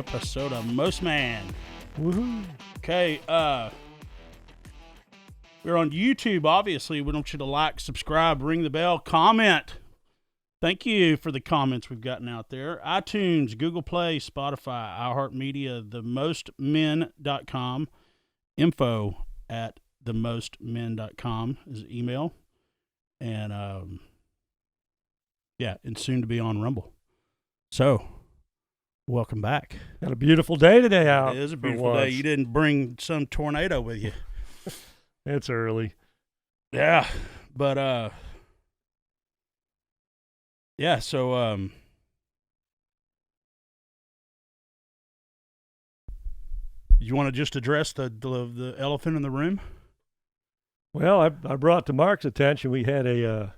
episode of Most Man. Woohoo. Okay, we're on YouTube, obviously. We want you to like, subscribe, ring the bell, comment. Thank you for the comments we've gotten out there. iTunes, Google Play, Spotify, iHeartMedia, themostmen.com. Info at themostmen.com is email. And, and soon to be on Rumble. So, welcome back. Got a beautiful day today out. It is a beautiful day. You didn't bring some tornado with you. It's early. Yeah, but you want to just address the elephant in the room? Well, I brought to Mark's attention, we had a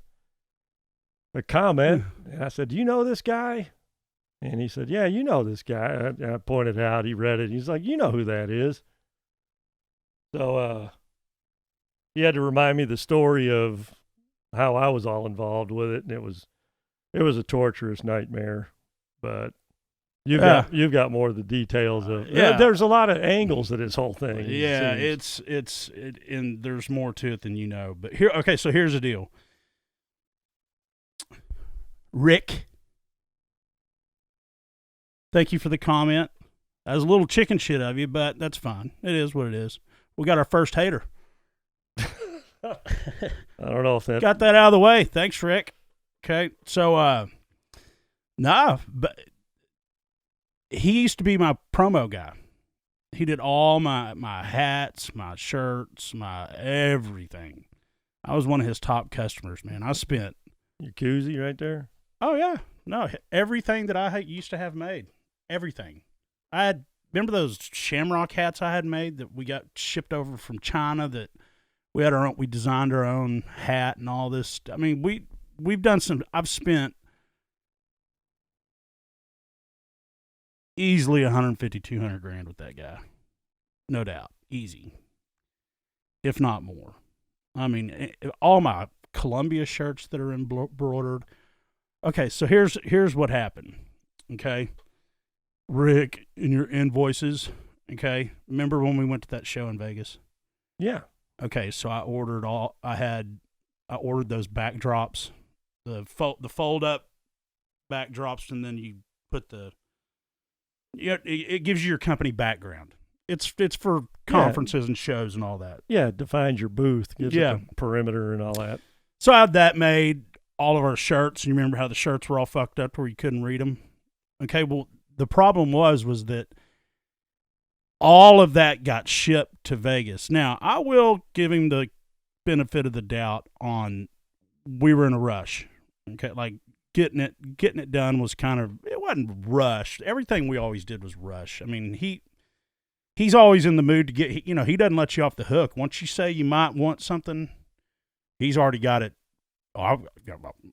comment, and I said, "Do you know this guy?" And he said, "Yeah, you know this guy." I pointed out, he read it, he's like, "You know who that is." So he had to remind me the story of how I was all involved with it, and it was a torturous nightmare. But you've got more of the details of there's a lot of angles to this whole thing. Yeah, it's and there's more to it than you know. But so here's the deal. Rick, thank you for the comment. That was a little chicken shit of you, but that's fine. It is what it is. We got our first hater. I don't know if that... Got that out of the way. Thanks, Rick. Okay, so, but he used to be my promo guy. He did all my hats, my shirts, my everything. I was one of his top customers, man. I spent... Your koozie right there? Oh, yeah. No, everything that I used to have made. Everything. Remember those Shamrock hats I had made that we got shipped over from China that we designed our own hat and all this. I mean, we've done I've spent easily 150, 200 grand with that guy. No doubt. Easy. If not more. I mean, all my Columbia shirts that are embroidered. Okay, so here's what happened. Okay. Rick, in your invoices, okay? Remember when we went to that show in Vegas? Yeah. Okay, so I ordered those backdrops, the fold up backdrops, and then you put it gives you your company background. It's for conferences and shows and all that. Yeah, it defines your booth, gives it a perimeter and all that. So I had that made, all of our shirts. You remember how the shirts were all fucked up where you couldn't read them? Okay, well, the problem was that all of that got shipped to Vegas. Now, I will give him the benefit of the doubt on we were in a rush. Okay, like getting it done was it wasn't rushed. Everything we always did was rush. I mean, he's always in the mood to get, he doesn't let you off the hook. Once you say you might want something, he's already got it. Oh, I'm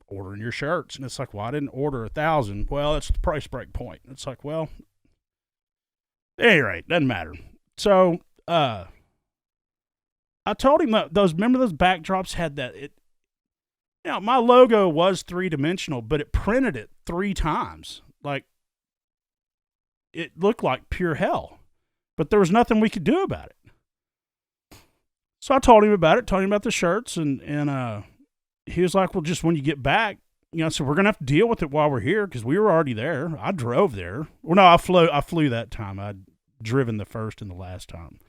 ordering your shirts. And it's like, well, I didn't order 1,000. Well, it's the price break point. It's like, well, at any rate, doesn't matter. So, I told him that remember those backdrops had that, my logo was 3-dimensional, but it printed it 3 times. Like, it looked like pure hell, but there was nothing we could do about it. So I told him about the shirts and he was like, well, just when you get back, so we're going to have to deal with it while we're here because we were already there. I drove there. Well, no, I flew that time. I'd driven the first and the last time.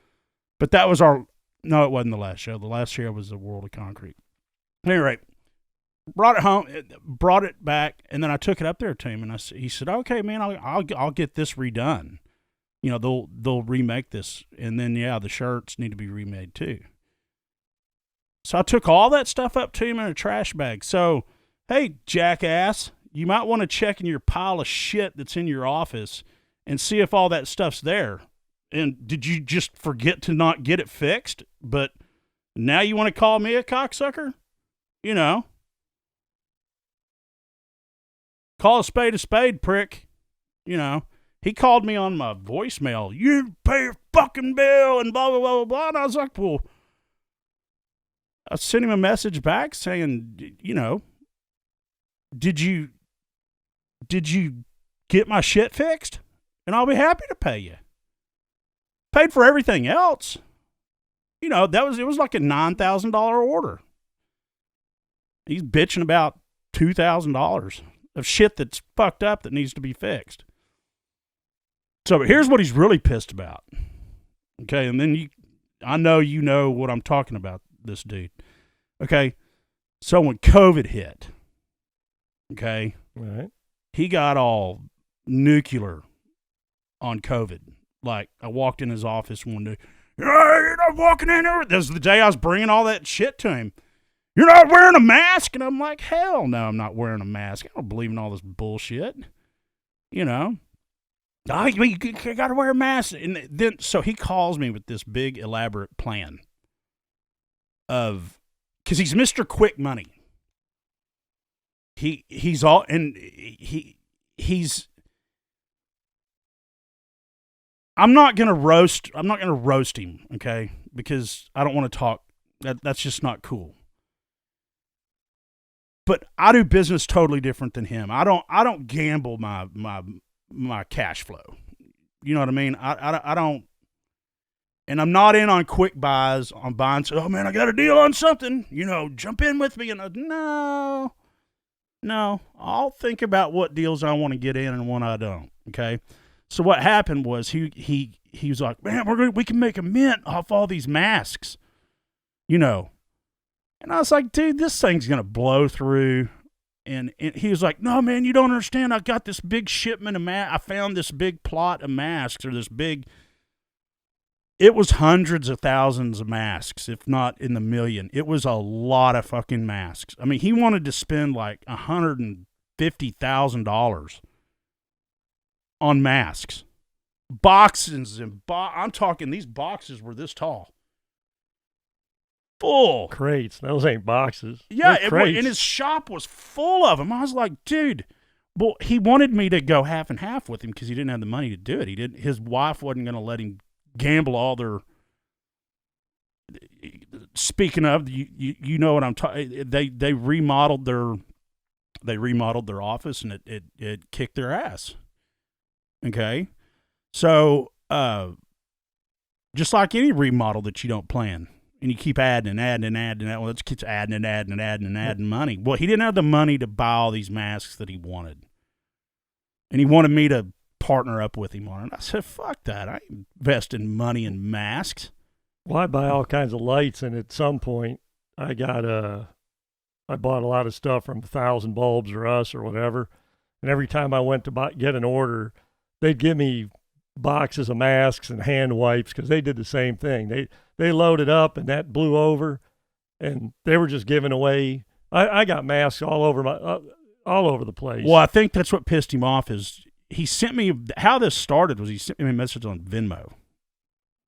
But that was no, it wasn't the last show. The last show was the World of Concrete. At any rate, brought it home, brought it back, and then I took it up there to him, and he said, okay, man, I'll get this redone. They'll remake this, and then, the shirts need to be remade too. So I took all that stuff up to him in a trash bag. So, hey, jackass, you might want to check in your pile of shit that's in your office and see if all that stuff's there. And did you just forget to not get it fixed? But now you want to call me a cocksucker? Call a spade, prick. He called me on my voicemail. You pay your fucking bill and blah, blah, blah, blah, blah. And I was like, well, I sent him a message back saying, did you get my shit fixed? and I'll be happy to pay you. Paid for everything else. You know, it was like a $9,000 order. He's bitching about $2,000 of shit that's fucked up that needs to be fixed. So here's what he's really pissed about. Okay, and then I know you know what I'm talking about, this dude. Okay, so when COVID hit, okay, Right. he got all nuclear on COVID. Like, I walked in his office one day. You're not walking in there. This is the day I was bringing all that shit to him. You're not wearing a mask? And I'm like, hell no, I'm not wearing a mask. I don't believe in all this bullshit. You know? Oh, you got to wear a mask. And then, so he calls me with this big, elaborate plan of, because he's Mr. Quick Money. He's all, and he's, I'm not gonna roast him, okay? Because I don't want to talk. That's just not cool. But I do business totally different than him. I don't gamble my cash flow. You know what I mean? I don't, and I'm not in on quick buys on buying. Oh man, I got a deal on something. You know, jump in with me. And no, I'll think about what deals I want to get in and what I don't. Okay. So what happened was he was like, man, we can make a mint off all these masks, you know. And I was like, dude, this thing's gonna blow through. And he was like, no, man, you don't understand. I got this big shipment of masks. I found this big plot of masks, or this big. It was hundreds of thousands of masks, if not in the million. It was a lot of fucking masks. I mean, he wanted to spend like $150,000 on masks, boxes and I'm talking, these boxes were this tall, full Crates. Those ain't boxes. Yeah, crates. And his shop was full of them. I was like, dude. Well, he wanted me to go half and half with him because he didn't have the money to do it. His wife wasn't going to let him gamble all their. Speaking of, you know what I'm talking. They remodeled their office, and it kicked their ass. Okay, so just like any remodel that you don't plan, and you keep adding, well, it keeps adding money. Well, he didn't have the money to buy all these masks that he wanted, and he wanted me to partner up with him on it. I said, fuck that. I ain't investing money in masks. Well, I buy all kinds of lights, and at some point, I bought a lot of stuff from 1,000 Bulbs or Us or whatever, and every time I went to get an order, they'd give me boxes of masks and hand wipes because they did the same thing. They loaded up, and that blew over, and they were just giving away. I got masks all over the place. Well, I think that's what pissed him off is he sent me, how this started was he sent me a message on Venmo.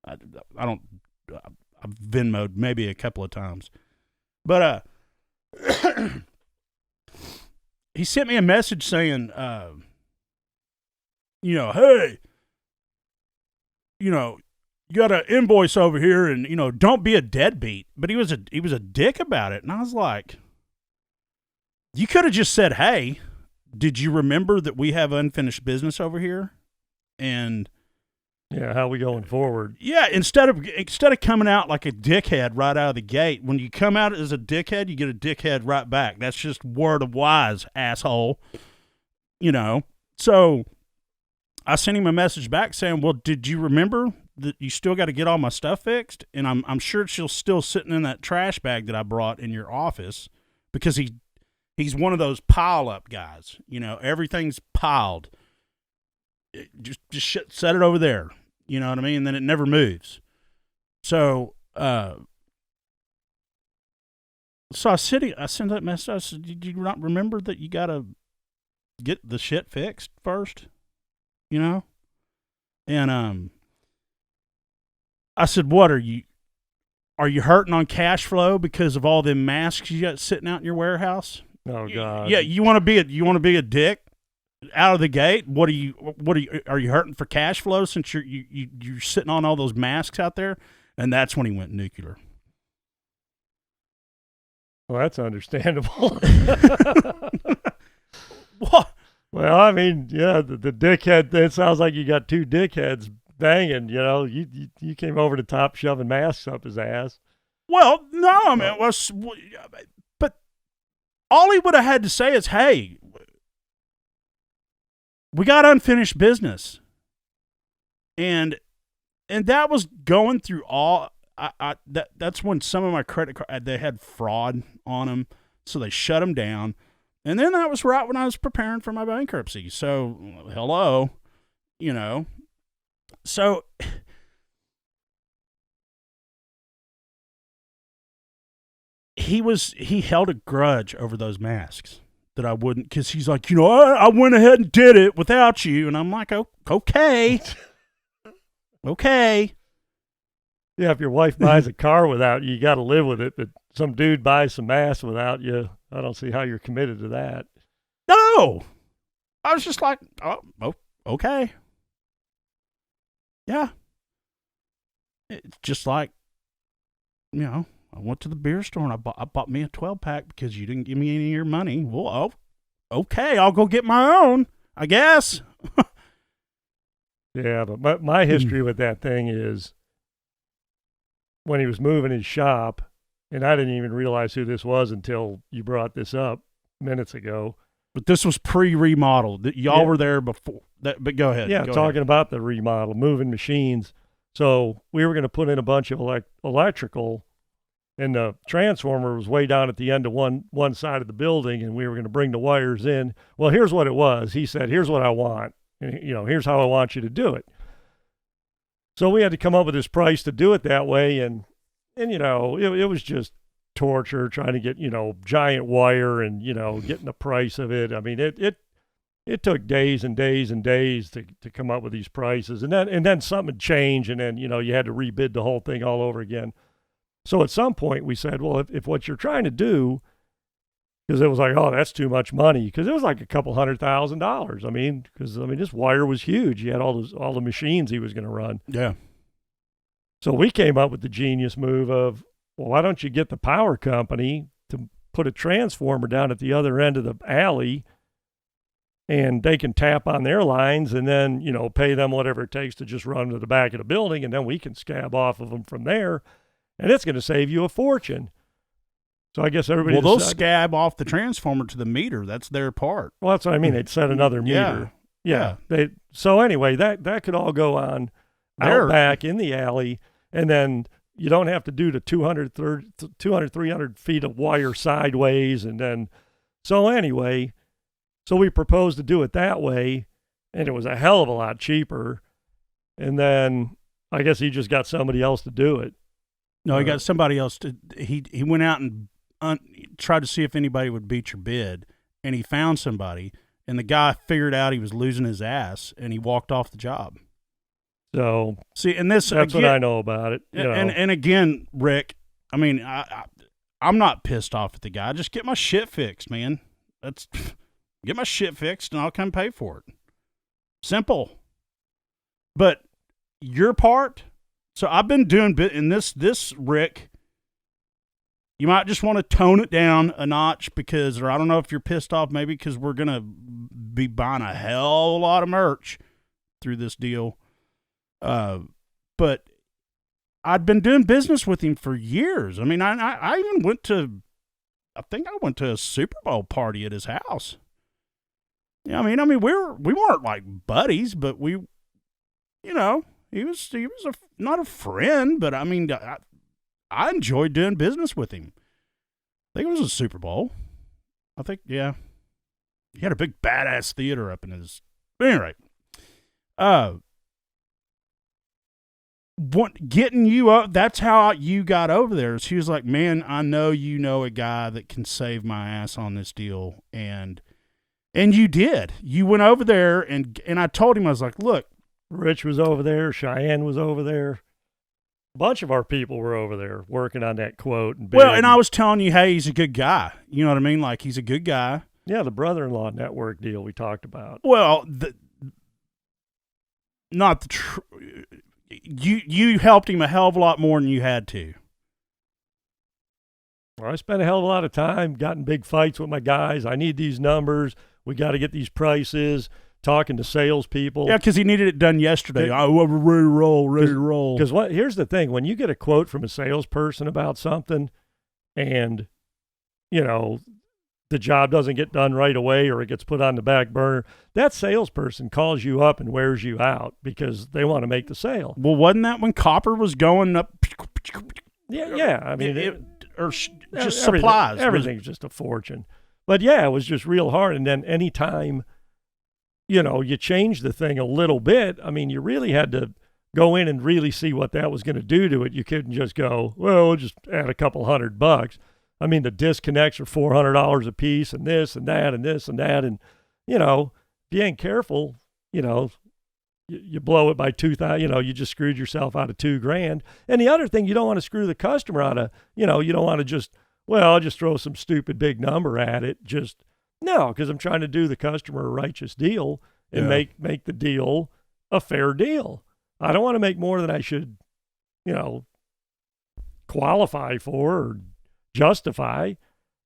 I've Venmoed maybe a couple of times. But he sent me a message saying, hey, you got an invoice over here, and don't be a deadbeat. But he was a dick about it, and I was like, you could have just said, hey, did you remember that we have unfinished business over here? And yeah, how we going forward? Yeah, instead of coming out like a dickhead right out of the gate, when you come out as a dickhead, you get a dickhead right back. That's just word of wise, asshole. So I sent him a message back saying, well, did you remember that you still got to get all my stuff fixed? And I'm sure it's still sitting in that trash bag that I brought in your office, because he's one of those pile up guys. Everything's piled. Just set it over there. You know what I mean? And then it never moves. So I sent that message. I said, did you not remember that you got to get the shit fixed first? And I said, what are you hurting on cash flow because of all them masks you got sitting out in your warehouse? Oh God. Yeah, you want to be a dick out of the gate? Are you hurting for cash flow since you're sitting on all those masks out there? And that's when he went nuclear. Well, that's understandable. What? Well, I mean, yeah, the dickhead. It sounds like you got two dickheads banging. You came over the top, shoving masks up his ass. Well, no, I mean, it was, but all he would have had to say is, "Hey, we got unfinished business," and that was going through all. That's when some of my credit card, they had fraud on them, so they shut them down. And then that was right when I was preparing for my bankruptcy. So, hello, So he held a grudge over those masks that I wouldn't, because he's like, I went ahead and did it without you. And I'm like, oh, okay. Okay. Yeah, if your wife buys a car without you, you got to live with it. But some dude buys some masks without you, I don't see how you're committed to that. No. I was just like, oh okay. Yeah. It's just like, I went to the beer store and I bought me a 12-pack because you didn't give me any of your money. Well, okay, I'll go get my own, I guess. Yeah, but my history with that thing is when he was moving his shop, and I didn't even realize who this was until you brought this up minutes ago. But this was pre-remodel. Y'all were there before. But go ahead. Yeah, talking about the remodel, moving machines. So we were going to put in a bunch of electrical, and the transformer was way down at the end of one side of the building, and we were going to bring the wires in. Well, here's what it was. He said, here's what I want. And, here's how I want you to do it. So we had to come up with this price to do it that way, and it was just torture trying to get, giant wire and, getting the price of it. I mean, it took days and days and days to come up with these prices. And then something would change, and then, you had to rebid the whole thing all over again. So at some point we said, well, if what you're trying to do, because it was like, oh, that's too much money, because it was like a couple $100,000. I mean, this wire was huge. He had all the machines he was going to run. Yeah. So we came up with the genius move of, well, why don't you get the power company to put a transformer down at the other end of the alley, and they can tap on their lines and then, pay them whatever it takes to just run to the back of the building, and then we can scab off of them from there, and it's going to save you a fortune. So I guess everybody. Well, they'll scab off the transformer to the meter. That's their part. Well, that's what I mean. They'd set another meter. Yeah. So anyway, that could all go on out back in the alley, and then you don't have to do the 200, 300 feet of wire sideways. And then, so anyway, so we proposed to do it that way, and it was a hell of a lot cheaper. And then I guess he just got somebody else to do it. No, he got somebody else to. He went out and tried to see if anybody would beat your bid, and he found somebody, and the guy figured out he was losing his ass, and he walked off the job. So see, and that's again, what I know about it. And again, Rick, I mean, I'm not pissed off at the guy. Just get my shit fixed, man. Get my shit fixed, and I'll come pay for it. Simple. But your part. So I've been doing in this Rick. You might just want to tone it down a notch or I don't know if you're pissed off, maybe because we're going to be buying a hell of a lot of merch through this deal. But I'd been doing business with him for years. I mean, I even went to a Super Bowl party at his house. Yeah, I mean, we weren't like buddies, but we, he was not a friend, but I mean, I enjoyed doing business with him. I think it was a Super Bowl. I think, yeah. He had a big badass theater up in his. But anyway, getting you up. That's how you got over there. She was like, "Man, I know you know a guy that can save my ass on this deal," and you did. You went over there, and I told him, I was like, "Look." Rich was over there. Cheyenne was over there. A bunch of our people were over there working on that quote. And I was telling you, hey, he's a good guy. You know what I mean? Like, he's a good guy. Yeah, the brother-in-law network deal we talked about. Well, you helped him a hell of a lot more than you had to. Well, I spent a hell of a lot of time, got in big fights with my guys. I need these numbers. We got to get these prices. Talking to salespeople. Yeah, because he needed it done yesterday. We're ready to roll. Because here's the thing: when you get a quote from a salesperson about something, and the job doesn't get done right away, or it gets put on the back burner, that salesperson calls you up and wears you out because they want to make the sale. Well, wasn't that when copper was going up? Yeah. I mean, supplies. Everything's just a fortune. But yeah, it was just real hard. And then anytime you change the thing a little bit, I mean, you really had to go in and really see what that was going to do to it. You couldn't just go, well, we'll just add a couple $100. I mean, the disconnects are $400 a piece, and this and that and this and that. And, if you ain't careful, you blow it by 2,000, you just screwed yourself out of $2,000. And the other thing, you don't want to screw the customer out of, you don't want to just, well, I'll just throw some stupid big number at it. No, because I'm trying to do the customer a righteous deal and make the deal a fair deal. I don't want to make more than I should, qualify for or justify,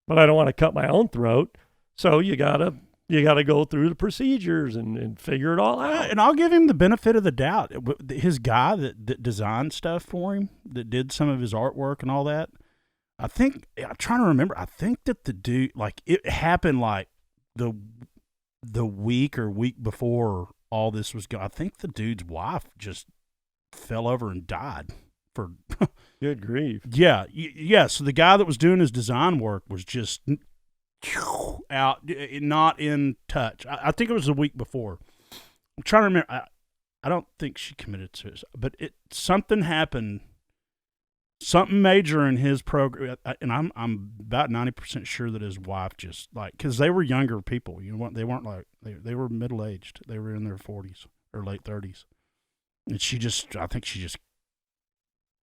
but I don't want to cut my own throat. So you gotta go through the procedures and figure it all out. And I'll give him the benefit of the doubt. His guy that designed stuff for him, that did some of his artwork and all that, I'm trying to remember. I think that the dude, like, it happened like the week before all this was going. I think the dude's wife just fell over and died for. Good grief. Yeah. So the guy that was doing his design work was just out, not in touch. I think it was the week before. I'm trying to remember. I don't think she committed suicide, but something happened. Something major in his program, and I'm about 90% sure that his wife just, like, because they were younger people, they weren't like, they were middle aged, they were in their 40s or late 30s, and I think she just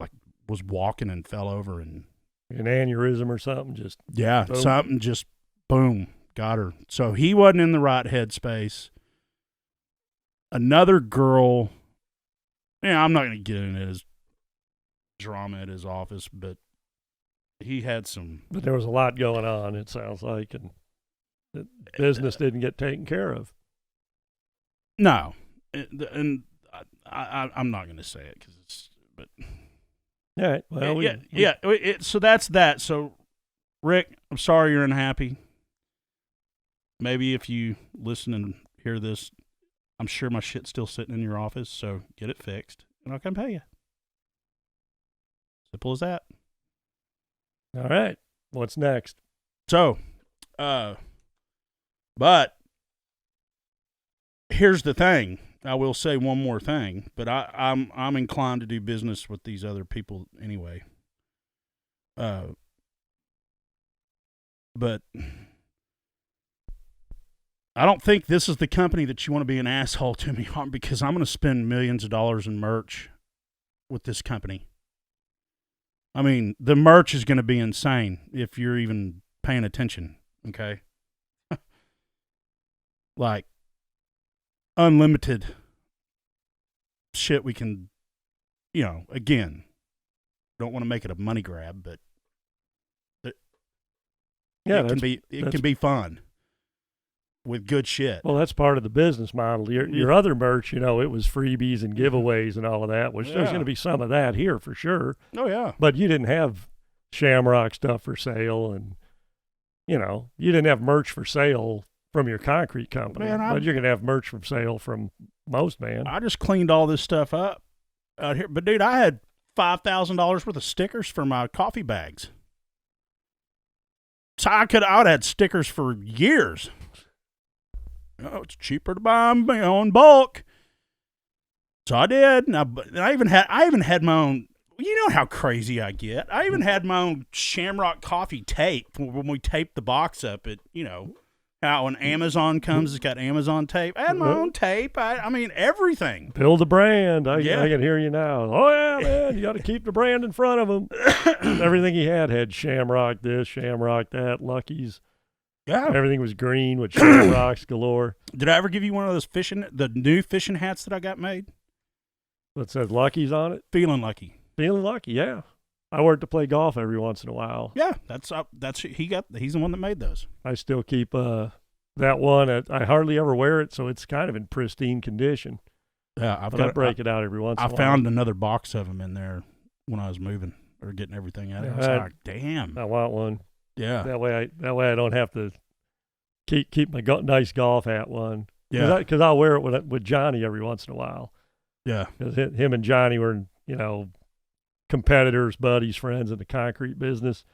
like was walking and fell over, and an aneurysm or something, just boom. Something just boom, got her. So he wasn't in the right headspace. Another girl, I'm not going to get into his drama at his office, but he had some. But there was a lot going on, it sounds like, and the business didn't get taken care of. No, and I'm not going to say it because it's. But all right, well, so that's that. So, Rick, I'm sorry you're unhappy. Maybe if you listen and hear this, I'm sure my shit's still sitting in your office. So get it fixed, and I'll come pay you. Simple as that. All right. What's next? So, but here's the thing. I will say one more thing, but I'm inclined to do business with these other people anyway. But I don't think this is the company that you want to be an asshole to me on, because I'm going to spend millions of dollars in merch with this company. I mean, the merch is going to be insane if you're even paying attention, okay? Like, unlimited shit we can, again, don't want to make it a money grab, but it can be fun with good shit. Well, that's part of the business model. Your other merch, it was freebies and giveaways and all of that, which there's going to be some of that here for sure. Oh, yeah. But you didn't have Shamrock stuff for sale, and, you didn't have merch for sale from your concrete company. But you're going to have merch for sale from most, man. I just cleaned all this stuff up out here. But, dude, I had $5,000 worth of stickers for my coffee bags. So I would have had stickers for years. It's cheaper to buy them in bulk. So I did. And I even had my own. You know how crazy I get. I even had my own Shamrock coffee tape when we taped the box up. How when Amazon comes, it's got Amazon tape. I had my own tape. I mean, everything. Build a brand. I can hear you now. Oh, yeah, man. You got to keep the brand in front of them. Everything he had Shamrock this, Shamrock that, Lucky's. Yeah. Everything was green with Shamrocks galore. Did I ever give you one of those the new fishing hats that I got made? That says Lucky's on it? Feeling lucky. Feeling lucky, yeah. I work to play golf every once in a while. Yeah, he's the one that made those. I still keep that one, I hardly ever wear it, so it's kind of in pristine condition. Yeah, But I break it out every once in a I while. found another box of them in there when I was moving or getting everything out. I was like, damn. I want one. Yeah. That way I don't have to keep my nice golf hat one. Yeah. Because I'll wear it with Johnny every once in a while. Yeah. Because him and Johnny were, competitors, buddies, friends in the concrete business.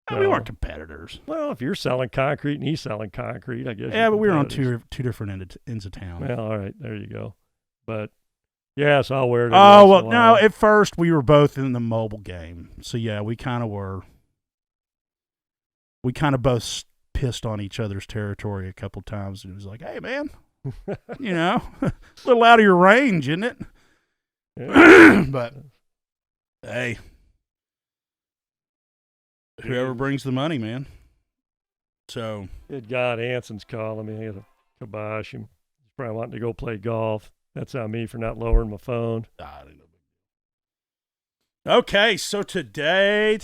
So, we weren't competitors. Well, if you're selling concrete and he's selling concrete, I guess. Yeah, but we were on two different ends of town. Well, all right, there you go. But yeah, so I'll wear it. Oh well, no. At first, we were both in the mobile game, so yeah, we kind of were. We kind of both pissed on each other's territory a couple times, and it was like, "Hey, man, a little out of your range, isn't it?" Yeah. But hey, whoever brings the money, man. So good God, Anson's calling me. I got to kibosh him. He's probably wanting to go play golf. That's on me for not lowering my phone. Okay, so today.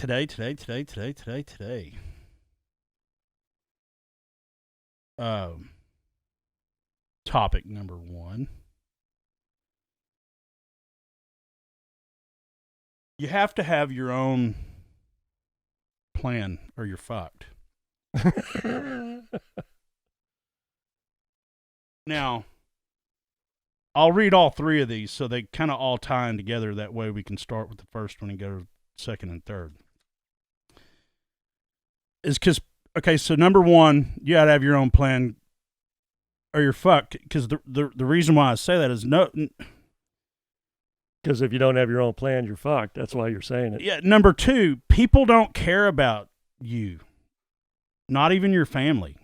Topic number 1. You have to have your own plan or you're fucked. Now, I'll read all 3 of these so they kind of all tie in together. That way we can start with the first one and go to second and third. Okay, so number 1, you got to have your own plan or you're fucked. Because the reason why I say that is because if you don't have your own plan, you're fucked. That's why you're saying it. Yeah. Number 2, people don't care about you. Not even your family.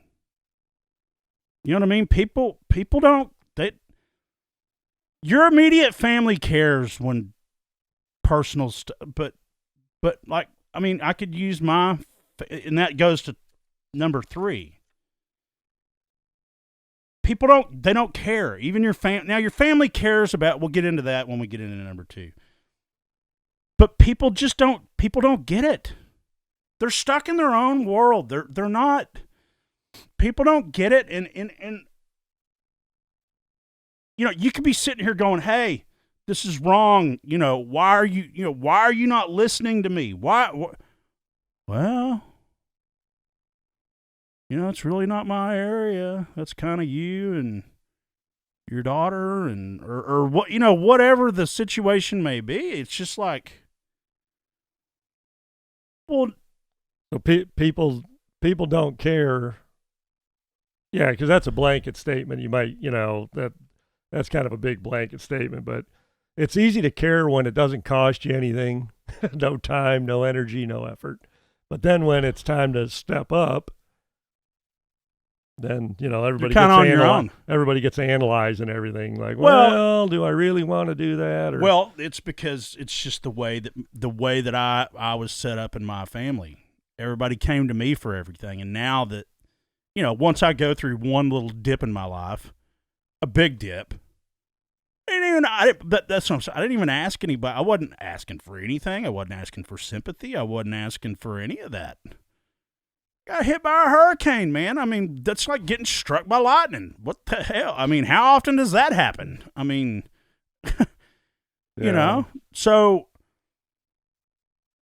You know what I mean? People don't. Your immediate family cares when personal stuff, but like, I mean, I could use and that goes to number 3. People don't care. Even your family. Now, your family cares about, we'll get into that when we get into number 2. But people don't get it. They're stuck in their own world. They're not, people don't get it. And you could be sitting here going, hey, this is wrong. Why are you not listening to me? Why? Well, it's really not my area. That's kind of you and your daughter or what, whatever the situation may be. It's just like, well, so people don't care. Yeah, because that's a blanket statement. You might, that's kind of a big blanket statement, but it's easy to care when it doesn't cost you anything, no time, no energy, no effort. But then when it's time to step up, then, everybody gets analyzed and everything. Like, well, do I really want to do that? Or, well, it's because it's just the way that I was set up in my family. Everybody came to me for everything. And now that, once I go through one little dip in my life, a big dip, that's what I'm saying. I didn't even ask anybody. I wasn't asking for anything. I wasn't asking for sympathy. I wasn't asking for any of that. Got hit by a hurricane, man. I mean, that's like getting struck by lightning. What the hell? I mean, how often does that happen? I mean, so.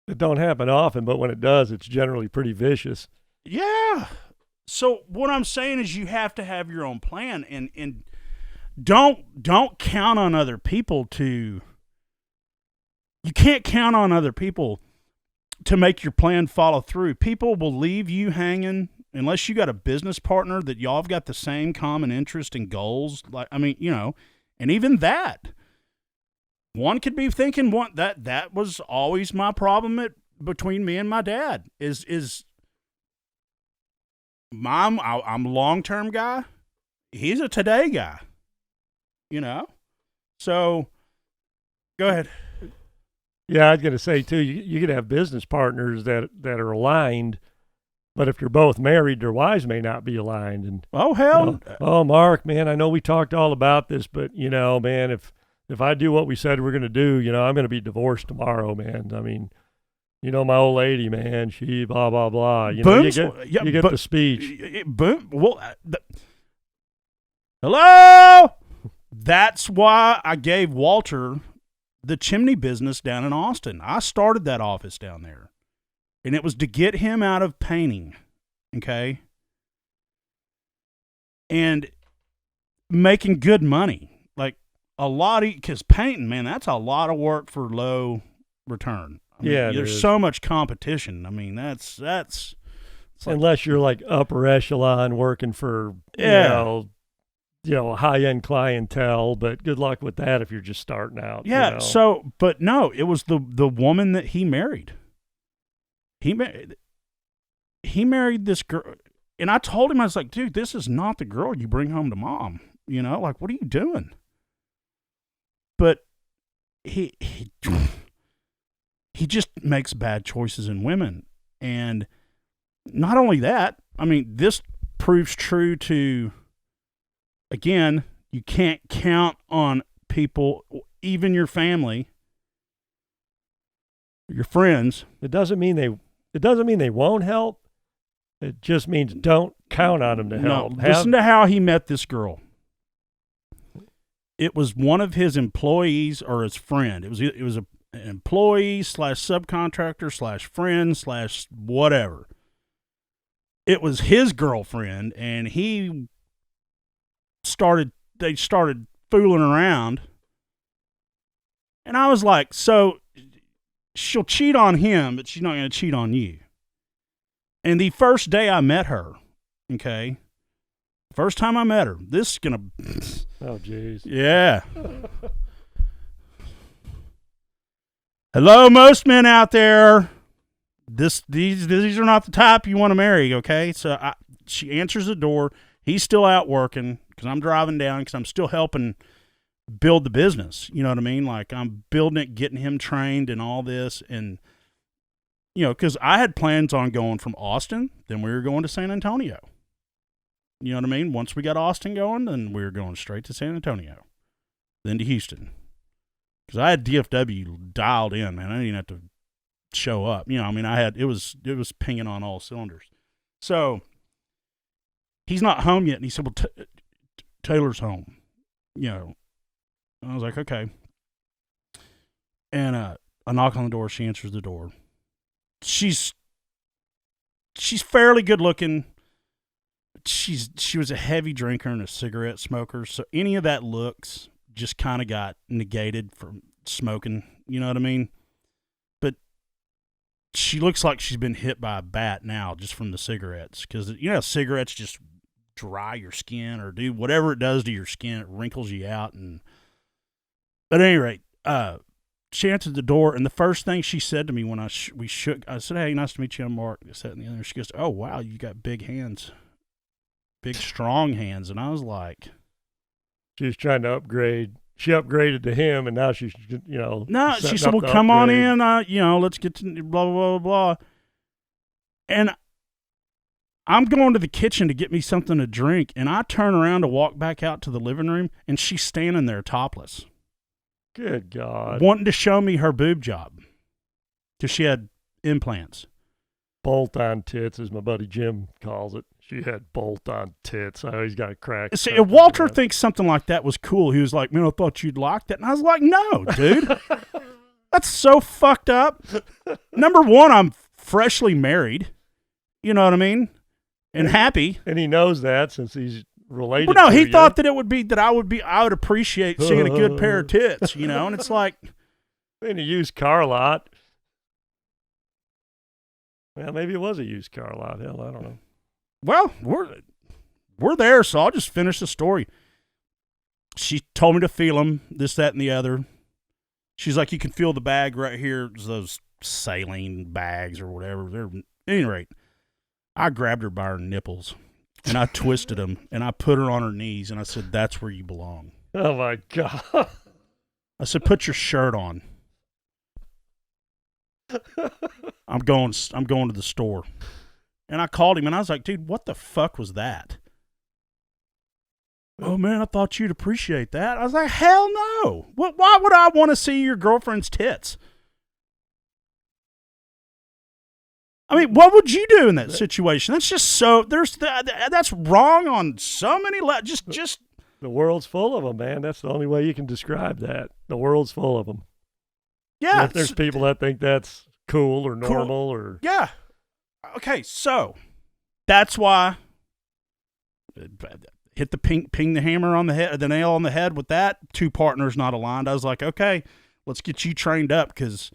It don't happen often, but when it does, it's generally pretty vicious. Yeah. So what I'm saying is you have to have your own plan and don't count on other people you can't count on other people to make your plan follow through. People will leave you hanging unless you got a business partner that y'all have got the same common interest and goals. Like, I mean, and even that, one could be thinking that was always my problem between me and my dad is I'm a long-term guy. He's a today guy, So go ahead. Yeah, I was going to say, too, you could have business partners that are aligned, but if you're both married, their wives may not be aligned. And oh, hell. Oh, Mark, man, I know we talked all about this, but, man, if I do what we said we're going to do, I'm going to be divorced tomorrow, man. I mean, You know, my old lady, man, she blah, blah, blah. You know, you get the speech. Boom. Well, hello? That's why I gave Walter the chimney business down in Austin. I started that office down there. And it was to get him out of painting. Okay? And making good money. Like a lot of, because painting, man, that's a lot of work for low return. I mean, Yeah, there's so much competition. I mean, that's like, unless you're like upper echelon working for you know high end clientele. But good luck with that if you're just starting out. Yeah. You know? So, but no, it was the woman that he married. He married this girl, and I told him, I was like, dude, this is not the girl you bring home to mom. You know, like, what are you doing? But he just makes bad choices in women. And not only that, I mean, this proves true to, again, you can't count on people, even your family, your friends. It doesn't mean they won't help. It just means don't count on them to help. No, listen to how he met this girl. It was one of his employees or his friend. It was an employee / subcontractor / friend / whatever. It was his girlfriend, and they started fooling around. And I was like, so she'll cheat on him, but she's not going to cheat on you. And the first day I met her, okay, first time I met her, this is going to... Oh, jeez. Yeah. Hello, most men out there. These are not the type you want to marry, okay? So she answers the door. He's still out working because I'm driving down because I'm still helping build the business. You know what I mean? Like, I'm building it, getting him trained and all this. And, you know, because I had plans on going from Austin, then we were going to San Antonio. You know what I mean? Once we got Austin going, then we were going straight to San Antonio, then to Houston. Because I had DFW dialed in, man. I didn't even have to show up. You know, I mean, it was pinging on all cylinders. So he's not home yet, and he said, "Well, Taylor's home." You know, and I was like, "Okay." And I knock on the door. She answers the door. She's fairly good looking. She was a heavy drinker and a cigarette smoker, so any of that looks just kind of got negated from smoking. You know what I mean? But she looks like she's been hit by a bat now just from the cigarettes, because you know cigarettes just dry your skin or do whatever it does to your skin. It wrinkles you out. And but at any rate, she answered the door, and the first thing she said to me when we shook, I said, "Hey, nice to meet you. I'm Mark." This, that, and the other. She goes, "Oh wow, you got big hands." Big, strong hands. And I was like... She was trying to upgrade. She upgraded to him, and now she's, you know... No, she said, "Well, come on in. You know, let's get to blah, blah, blah, blah." And I'm going to the kitchen to get me something to drink, and I turn around to walk back out to the living room, and she's standing there topless. Good God. Wanting to show me her boob job. Because she had implants. Bolt-on tits, as my buddy Jim calls it. She had bolt-on tits. I always got a crack. See, if Walter thinks something like that was cool, he was like, "Man, I thought you'd like that." And I was like, "No, dude. That's so fucked up." Number one, I'm freshly married. You know what I mean? And happy. And he knows that since he's related Well, no, to he you. thought that it would be that I would appreciate seeing a good pair of tits, you know? And it's like... In a used car lot. Well, maybe it was a used car lot. Hell, I don't know. Well, we're there, so I'll just finish the story. She told me to feel them, this, that, and the other. She's like, "You can feel the bag right here." It's those saline bags or whatever. At any rate, I grabbed her by her nipples, and I twisted them, and I put her on her knees, and I said, "That's where you belong." Oh, my God. I said, "Put your shirt on. I'm going to the store." And I called him, and I was like, "Dude, what the fuck was that?" "Oh, man, I thought you'd appreciate that." I was like, "Hell no. Why would I want to see your girlfriend's tits?" I mean, what would you do in that situation? That's just so that's wrong on so many just The world's full of them, man. That's the only way you can describe that. The world's full of them. yeah. If there's people that think that's cool or normal or Yeah. Okay, so that's why hit the ping the hammer on the head, the nail on the head with that. Two partners not aligned. I was like, okay, let's get you trained up because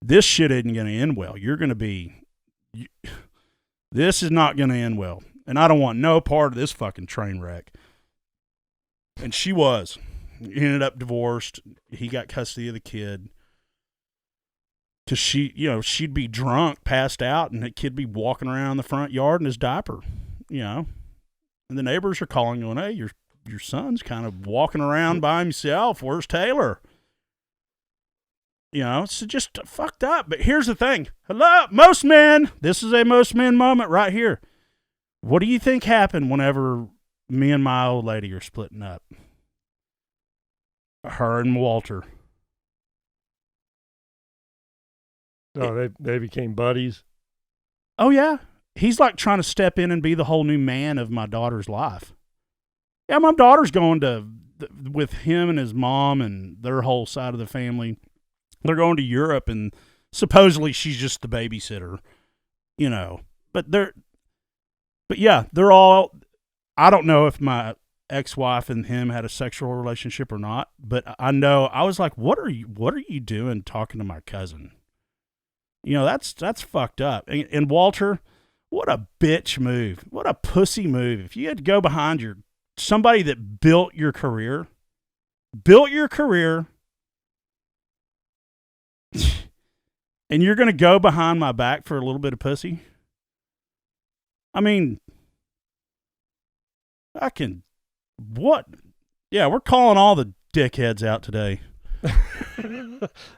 this shit isn't going to end well. You're going to be. This is not going to end well, and I don't want no part of this fucking train wreck. And she was. He ended up divorced. He got custody of the kid. Because she'd be drunk, passed out, and the kid be walking around the front yard in his diaper, And the neighbors are calling, going, hey, your son's kind of walking around by himself. Where's Taylor? It's just fucked up. But here's the thing. Hello, most men. This is a most men moment right here. What do you think happened whenever me and my old lady are splitting up? Her and Walter. Oh, they became buddies. Oh, yeah. He's like trying to step in and be the whole new man of my daughter's life. Yeah, my daughter's going with him and his mom and their whole side of the family. They're going to Europe, and supposedly she's just the babysitter, But yeah, they're all. I don't know if my ex-wife and him had a sexual relationship or not, but I know I was like, what are you doing talking to my cousin? That's fucked up. And Walter, what a bitch move. What a pussy move. If you had to go behind somebody that built your career, and you're going to go behind my back for a little bit of pussy? I mean, what? Yeah, we're calling all the dickheads out today.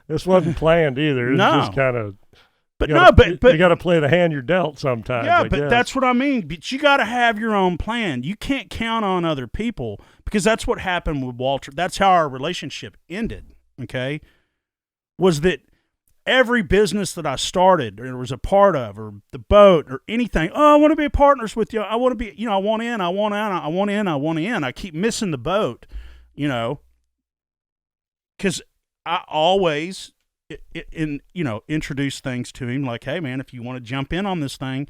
This wasn't planned either. It's just kind of. But you got to play the hand you're dealt sometimes. Yeah, but that's what I mean. But you got to have your own plan. You can't count on other people because that's what happened with Walter. That's how our relationship ended. Okay, was that every business that I started or was a part of, or the boat or anything? Oh, I want to be partners with you. I want to be. I want in. I want out. I want in. I want in. I keep missing the boat. Because I always. Introduce things to him like, hey, man, if you want to jump in on this thing.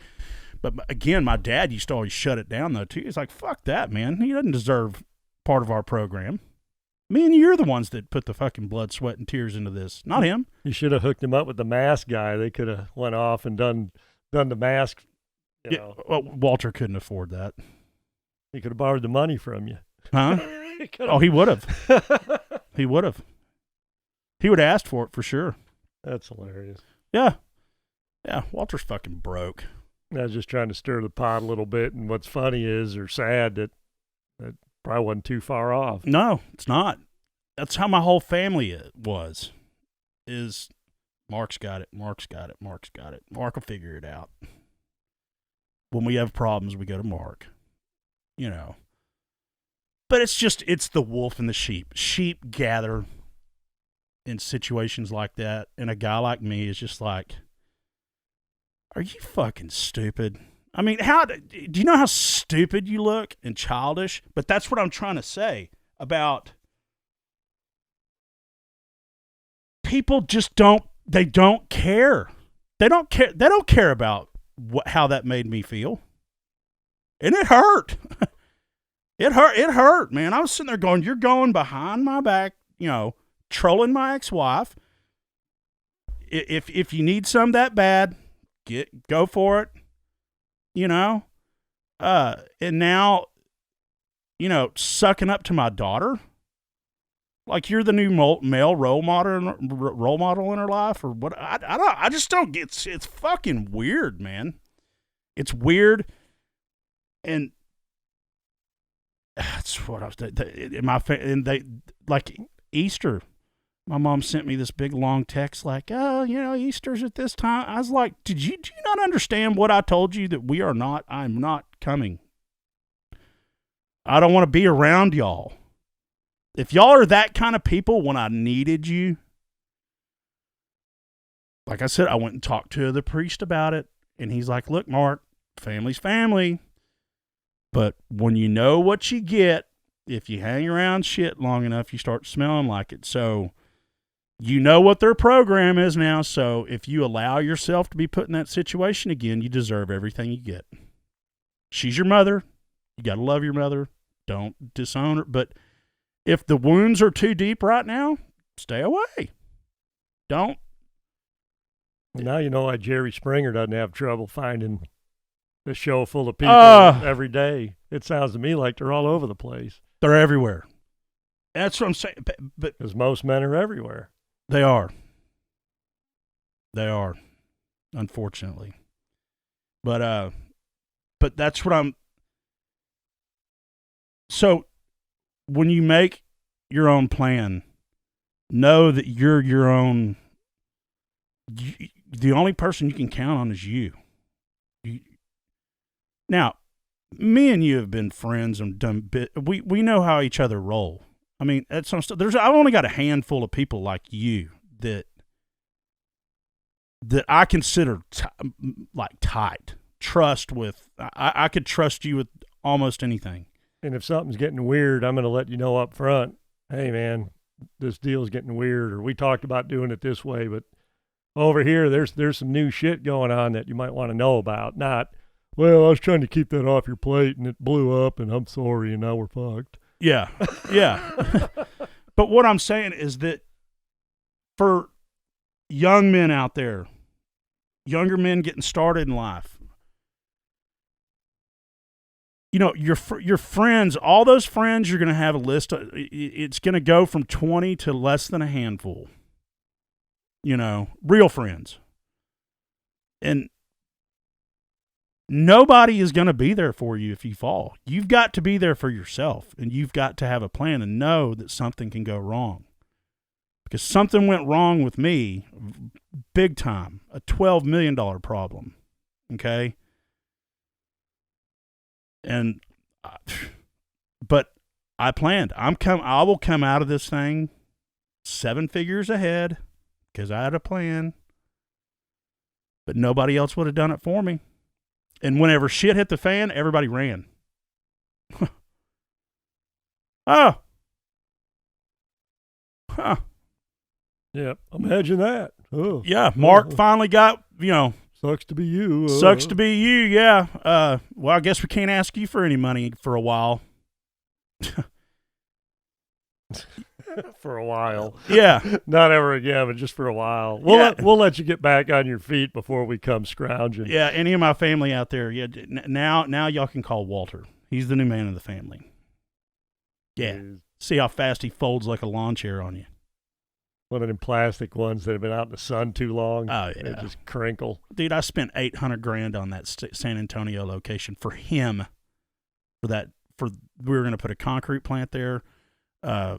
But again, my dad used to always shut it down, though, too. He's like, fuck that, man. He doesn't deserve part of our program. Me and you're the ones that put the fucking blood, sweat, and tears into this, not him. You should have hooked him up with the mask guy. They could have went off and done the mask. Well, Walter couldn't afford that. He could have borrowed the money from you. Huh? He would have. He would have. He would have asked for it for sure. That's hilarious. Yeah. Yeah, Walter's fucking broke. I was just trying to stir the pot a little bit, and what's funny or sad that probably wasn't too far off. No, it's not. That's how my whole family was. Is Mark's got it, Mark's got it, Mark's got it. Mark will figure it out. When we have problems, we go to Mark. But it's the wolf and the sheep. Sheep gather in situations like that, and a guy like me is just like, are you fucking stupid? I mean, do you know how stupid you look and childish? But that's what I'm trying to say about people. Just don't care. They don't care about how that made me feel, and it hurt. It hurt, man. I was sitting there going, you're going behind my back, trolling my ex-wife. If you need some that bad, go for it. And now, sucking up to my daughter, like you're the new male role model in her life, or what? I just don't get. It's fucking weird, man. It's weird, and that's what I was. They like Easter. My mom sent me this big long text like, oh, Easter's at this time. I was like, do you not understand what I told you that I'm not coming. I don't want to be around y'all. If y'all are that kind of people when I needed you, like I said, I went and talked to the priest about it. And he's like, look, Mark, family's family. But when you know what you get, if you hang around shit long enough, you start smelling like it. So you know what their program is now. So if you allow yourself to be put in that situation again, you deserve everything you get. She's your mother. You got to love your mother. Don't disown her. But if the wounds are too deep right now, stay away. Don't. Well, now you know why Jerry Springer doesn't have trouble finding a show full of people every day. It sounds to me like they're all over the place. They're everywhere. That's what I'm saying. But because most men are everywhere. They are. They are, unfortunately. But that's what I'm. So when you make your own plan, know that you're your own. The only person you can count on is you. Now, me and you have been friends and done bit. We know how each other roll. I mean, that's some stuff. I've only got a handful of people like you that I consider like tight. Trust with. I could trust you with almost anything. And if something's getting weird, I'm going to let you know up front. Hey, man, this deal's getting weird, or we talked about doing it this way, but over here, there's some new shit going on that you might want to know about. Not, well, I was trying to keep that off your plate and it blew up, and I'm sorry, and now we're fucked. Yeah, yeah. But what I'm saying is that for young men out there, younger men getting started in life, you know, your friends, all those friends, you're going to have a list. It's going to go from 20 to less than a handful. You know, real friends. And nobody is going to be there for you if you fall. You've got to be there for yourself, and you've got to have a plan and know that something can go wrong. Because something went wrong with me, big time, a $12 million problem, okay? And, but I planned. I will come out of this thing 7 figures ahead because I had a plan. But nobody else would have done it for me. And whenever shit hit the fan, everybody ran. Oh. Huh. Yeah, imagine that. Oh. Yeah, Mark finally got, you know. Sucks to be you. Sucks to be you, yeah. Well, I guess we can't ask you for any money for a while. For a while. Yeah. Not ever again, but just for a while. We'll let you get back on your feet before we come scrounging. Yeah, any of my family out there, yeah, now y'all can call Walter. He's the new man of the family. Yeah. Jeez. See how fast he folds like a lawn chair on you. One of them plastic ones that have been out in the sun too long. Oh, yeah. They just crinkle. Dude, I spent $800,000 on that San Antonio location for him. We were going to put a concrete plant there. I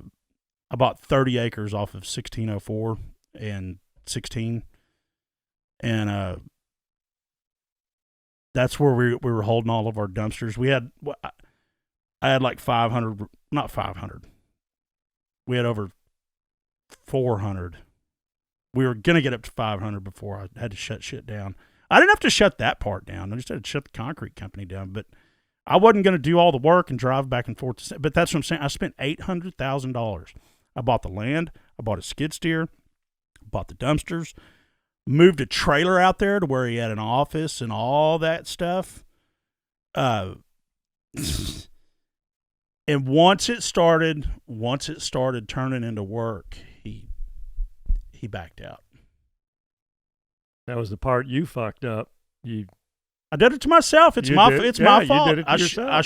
bought 30 acres off of 1604 and 16. And that's where we were holding all of our dumpsters. I had like 500, not 500. We had over 400. We were going to get up to 500 before I had to shut shit down. I didn't have to shut that part down. I just had to shut the concrete company down. But I wasn't going to do all the work and drive back and forth. But that's what I'm saying. I spent $800,000. I bought the land. I bought a skid steer. Bought the dumpsters. Moved a trailer out there to where he had an office and all that stuff. And once it started turning into work, he backed out. That was the part you fucked up. I did it to myself. It's my fault. You did it to yourself. I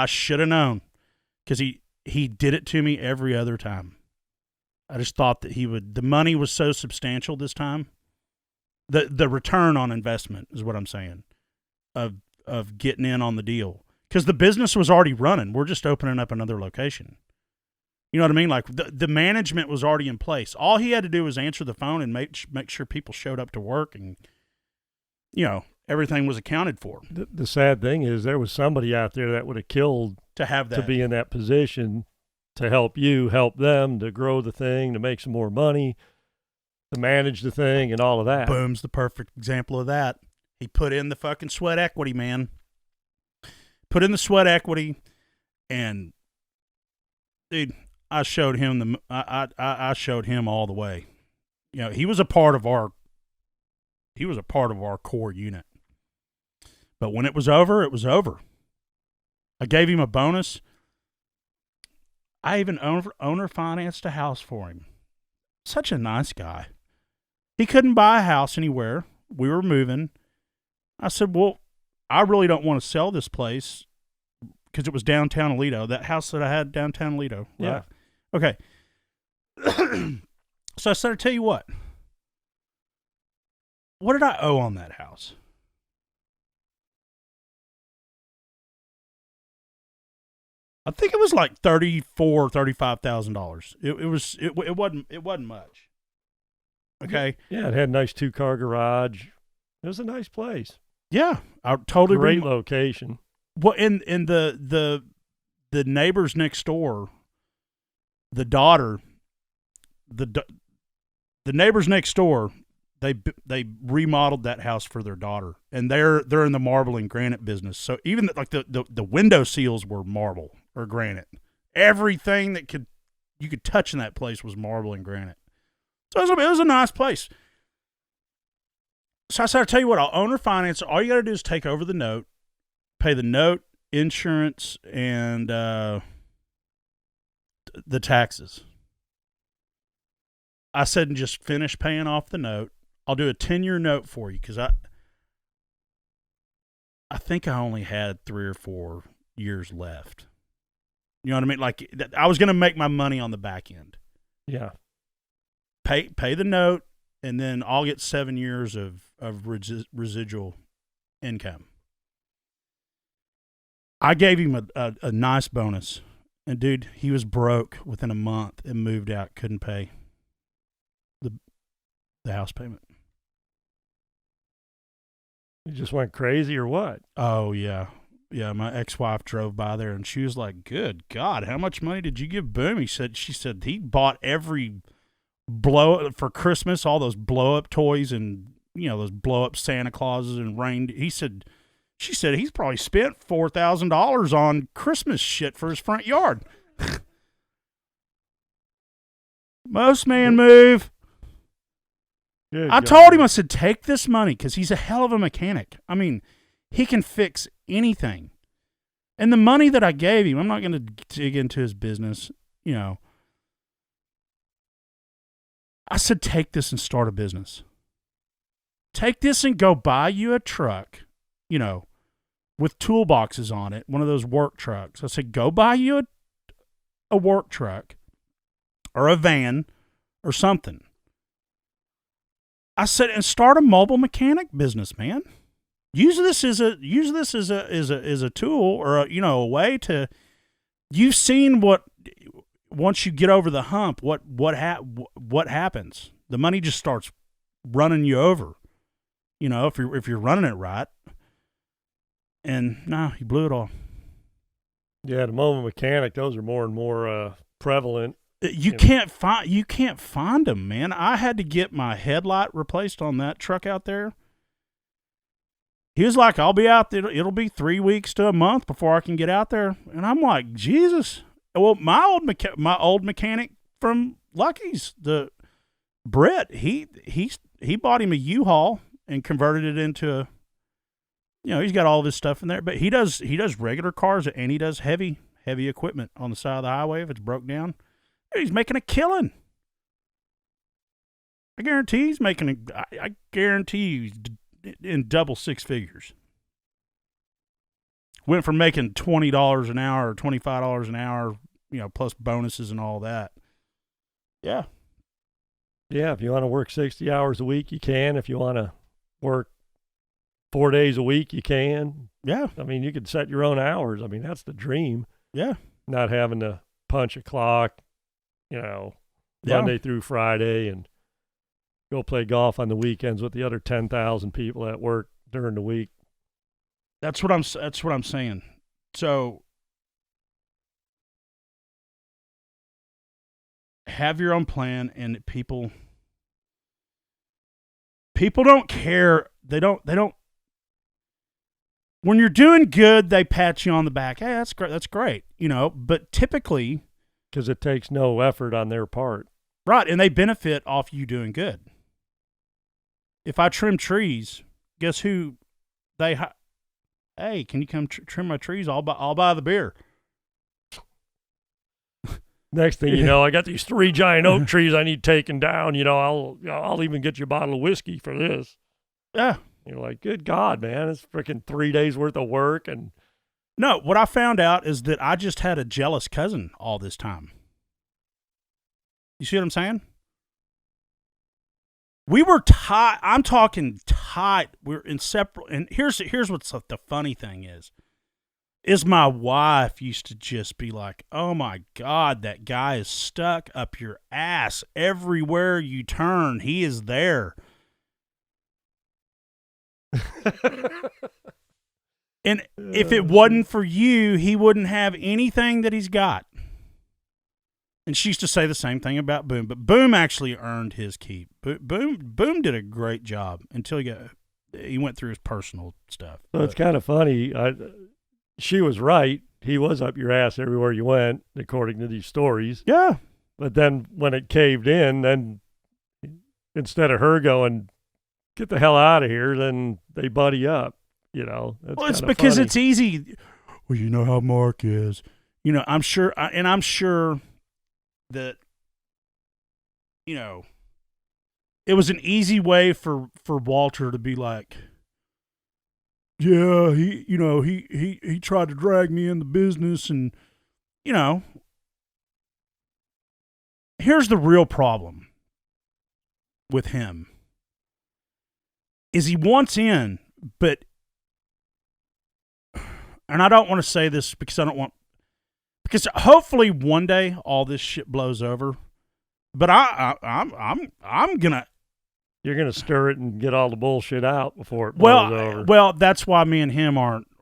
should have known, because he did it to me every other time. I just thought that the money was so substantial this time. The return on investment is what I'm saying, of getting in on the deal, because the business was already running. We're just opening up another location. You know what I mean? Like the management was already in place. All he had to do was answer the phone and make sure people showed up to work, and everything was accounted for. The sad thing is there was somebody out there that would have killed to have that, to be in that position, to help you, help them, to grow the thing, to make some more money, to manage the thing, and all of that. Boom's the perfect example of that. He put in the fucking sweat equity, man. Put in the sweat equity, and dude, I showed him I showed him all the way. You know, he was a part of our core unit. But when it was over, it was over. I gave him a bonus. I even owner financed a house for him. Such a nice guy. He couldn't buy a house anywhere. We were moving. I said, well, I really don't want to sell this place because it was downtown Aledo, that house that I had downtown Aledo. Right? Yeah. Okay. So I said, I'll tell you what. What did I owe on that house? I think it was like $35,000. It wasn't much. Okay. Yeah, it had a nice 2-car garage. It was a nice place. Yeah, I totally great location. Well, in the neighbors next door, the daughter, the neighbors next door, they remodeled that house for their daughter, and they're in the marble and granite business. So even like the window seals were marble or granite. Everything that you could touch in that place was marble and granite. So it was a nice place. So I said, I'll tell you what, I'll owner finance. All you got to do is take over the note, pay the note, insurance, and the taxes. I said, and just finish paying off the note. I'll do a 10-year note for you because I think I only had 3 or 4 years left. You know what I mean? Like, I was going to make my money on the back end. Yeah. Pay the note, and then I'll get 7 years of residual income. I gave him a nice bonus. And, dude, he was broke within a month and moved out, couldn't pay the house payment. You just went crazy or what? Oh, yeah. Yeah, my ex-wife drove by there, and she was like, good God, how much money did you give Boom? She said he bought every for Christmas, all those blow-up toys and, you know, those blow-up Santa Clauses and she said he's probably spent $4,000 on Christmas shit for his front yard. Most man move. Good I God. told him, I said, take this money because he's a hell of a mechanic. I mean, he can fix anything. And the money that I gave him, I'm not going to dig into his business, you know. I said, take this and start a business. Take this and go buy you a truck, you know, with toolboxes on it, one of those work trucks. I said, go buy you a work truck or a van or something. I said, and start a mobile mechanic business, man. Use this as a tool or a way to. You've seen what once you get over the hump, what happens? The money just starts running you over. You know, if you're running it right. And no, he blew it all. Yeah, the mobile mechanic, those are more and more prevalent. You can't find them, man. I had to get my headlight replaced on that truck out there. He was like, I'll be out there. It'll be 3 weeks to a month before I can get out there. And I'm like, Jesus. Well, my old mechanic from Lucky's, the Brett, he bought him a U-Haul and converted it into he's got all this stuff in there. But he does regular cars and he does heavy equipment on the side of the highway if it's broke down. He's making a killing. I guarantee he's making I guarantee he's in double six figures. Went from making $20 an hour or $25 an hour, plus bonuses and all that. Yeah. Yeah, if you want to work 60 hours a week, you can. If you want to work 4 days a week, you can. Yeah. I mean, you could set your own hours. I mean, that's the dream. Yeah. Not having to punch a clock, Monday through Friday and go play golf on the weekends with the other 10,000 people at work during the week. That's what I'm saying. So have your own plan, and people don't care. They don't when you're doing good, they pat you on the back. Hey, that's great. That's great. But typically, because it takes no effort on their part. right, and they benefit off you doing good. If I trim trees, guess who hey, can you come trim my trees? I'll buy the beer. Next thing you know, I got these 3 giant oak trees I need taken down. I'll even get you a bottle of whiskey for this. Yeah. You're like, good God, man, it's freaking 3 days worth of work. And no, what I found out is that I just had a jealous cousin all this time. You see what I'm saying? We were tight. I'm talking tight. We're inseparable. And here's what's the funny thing is my wife used to just be like, oh my God, that guy is stuck up your ass. Everywhere you turn, he is there. And if it wasn't for you, he wouldn't have anything that he's got. And she used to say the same thing about Boom, but Boom actually earned his keep. Boom did a great job until he went through his personal stuff. So it's kind of funny. She was right. He was up your ass everywhere you went, according to these stories. Yeah. But then when it caved in, then instead of her going, get the hell out of here, then they buddy up. Well, it's because funny. It's easy. Well, you know how Mark is. I'm sure, and I'm sure that, it was an easy way for Walter to be like, yeah, he tried to drag me in the business, and here's the real problem with him is he wants in, but, and I don't want to say this because because hopefully one day all this shit blows over, but I'm gonna. You're gonna stir it and get all the bullshit out before it blows over. Well, that's why me and him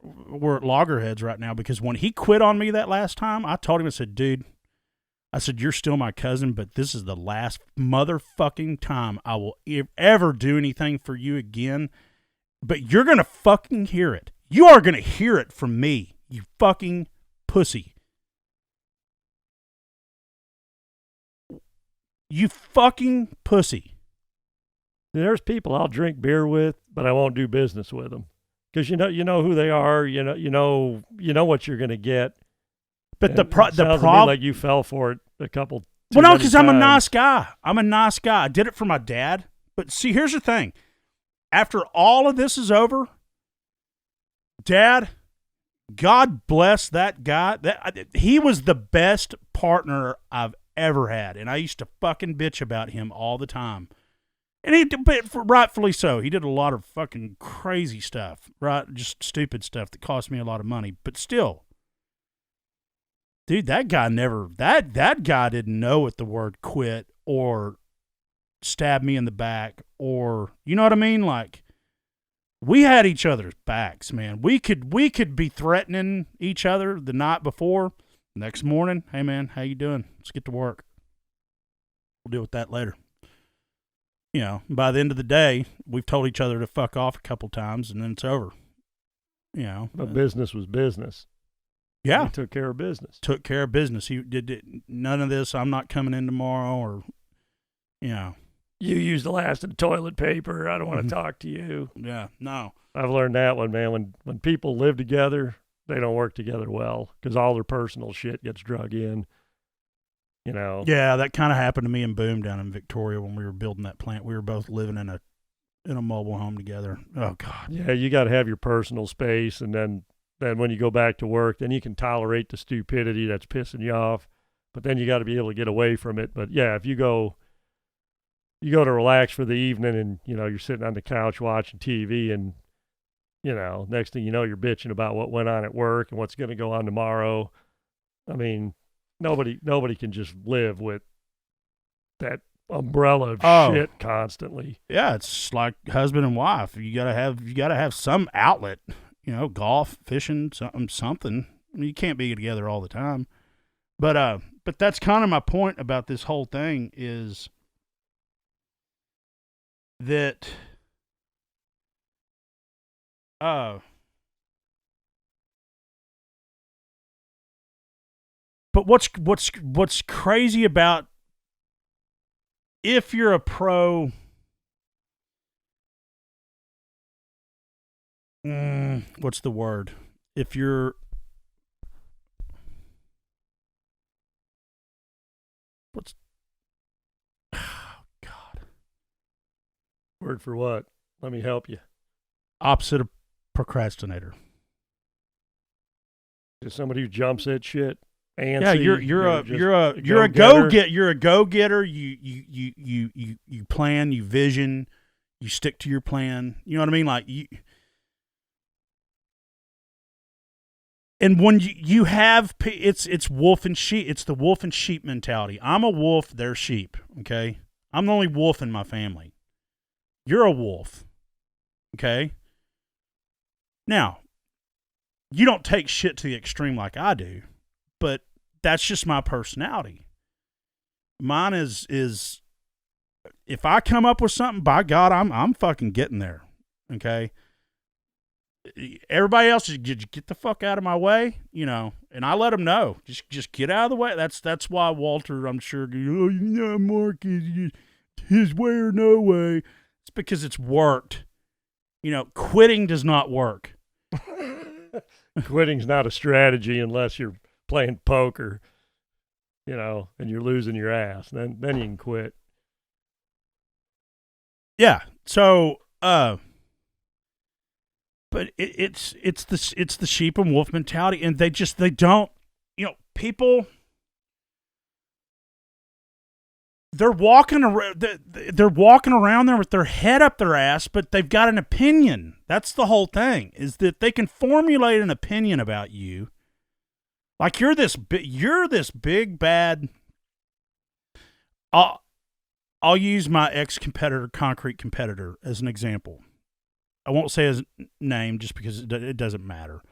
we're at loggerheads right now, because when he quit on me that last time, I told him, I said, dude, you're still my cousin, but this is the last motherfucking time I will ever do anything for you again. But you're gonna fucking hear it. You are gonna hear it from me, you fucking pussy. You fucking pussy. There's people I'll drink beer with, but I won't do business with them because you know who they are. You know what you're going to get. But and the problem, like you fell for it a couple. Well, no, because I'm a nice guy. I did it for my dad. But see, here's the thing: after all of this is over, Dad, God bless that guy. He was the best partner I've ever had, and I used to fucking bitch about him all the time. And but rightfully so. He did a lot of fucking crazy stuff, right? Just stupid stuff that cost me a lot of money. But still, dude, that guy didn't know what the word quit or stab me in the back, or, you know what I mean? Like, we had each other's backs, man. We could be threatening each other the night before. Next morning, hey man, how you doing? Let's get to work. We'll deal with that later. By the end of the day, we've told each other to fuck off a couple times, and then it's over. But business was business. Yeah. He took care of business. He did none of this. I'm not coming in tomorrow, or, You used the last of the toilet paper. I don't want to talk to you. Yeah, no. I've learned that one, man. When people live together, they don't work together well because all their personal shit gets drug in. Yeah, that kind of happened to me and Boom down in Victoria when we were building that plant. We were both living in a mobile home together. Oh God. Yeah, you got to have your personal space, and then when you go back to work, then you can tolerate the stupidity that's pissing you off. But then you got to be able to get away from it. But yeah, if you go to relax for the evening, and you're sitting on the couch watching TV, and next thing you know, you're bitching about what went on at work and what's going to go on tomorrow. I mean, nobody can just live with that umbrella of shit constantly. Yeah, it's like husband and wife. You gotta have some outlet. Golf, fishing, something. I mean, you can't be together all the time. But that's kind of my point about this whole thing is that But what's crazy about if you're a pro, what's the word? If you're God, Word for what? Let me help you. opposite of procrastinator. Just somebody who jumps at shit. Antsy, Yeah, you're a go getter. You plan, you vision, you stick to your plan. You know what I mean? Like you. And when you have it's wolf and sheep. It's the wolf and sheep mentality. I'm a wolf, they're sheep. Okay, I'm the only wolf in my family. You're a wolf. Okay. Now, you don't take shit to the extreme like I do, but that's just my personality. Mine is if I come up with something, by God, I'm fucking getting there. Okay. Everybody else is get the fuck out of my way, you know, and I let them know. Just get out of the way. That's why Walter, I'm sure, oh, you know, Mark is his way or no way. It's because it's worked. You know, quitting does not work. Quitting's not a strategy unless you're playing poker, you know, and you're losing your ass. Then you can quit. Yeah. So, but it's the sheep and wolf mentality, and they don't, you know, people. They're walking around there with their head up their ass, but they've got an opinion. That's the whole thing, is that they can formulate an opinion about you. Like you're this big bad. I'll use my ex-competitor, concrete competitor, as an example. I won't say his name just because it doesn't matter.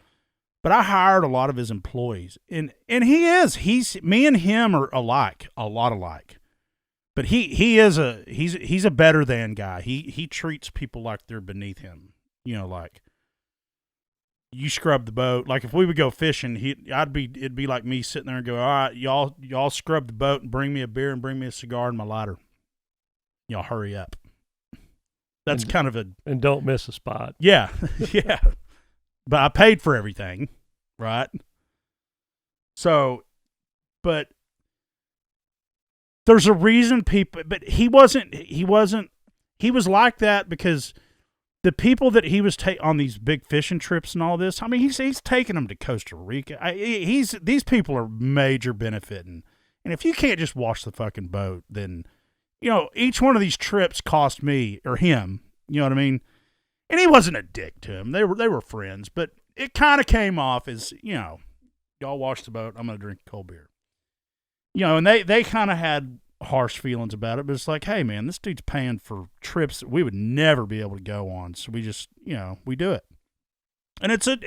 But I hired a lot of his employees, and he's me and him are alike, a lot alike. But he's a better than guy. He treats people like they're beneath him. You know, like you scrub the boat. Like if we would go fishing, it'd be like me sitting there and go, all right, y'all scrub the boat and bring me a beer and bring me a cigar and my lighter. Y'all hurry up. That's kind of and don't miss a spot. Yeah, yeah. But I paid for everything, right? So, but there's a reason people. But he was like that because the people that he was on these big fishing trips and all this. I mean, he's taking them to Costa Rica. These people are major benefiting, and if you can't just wash the fucking boat, then. You know, each one of these trips cost me or him, you know what I mean? And he wasn't a dick to him. They were friends, but it kind of came off as, you know, y'all wash the boat, I'm going to drink cold beer. You know, and they kind of had harsh feelings about it, but it's like, hey, man, this dude's paying for trips that we would never be able to go on, so we just, you know, we do it. And it's a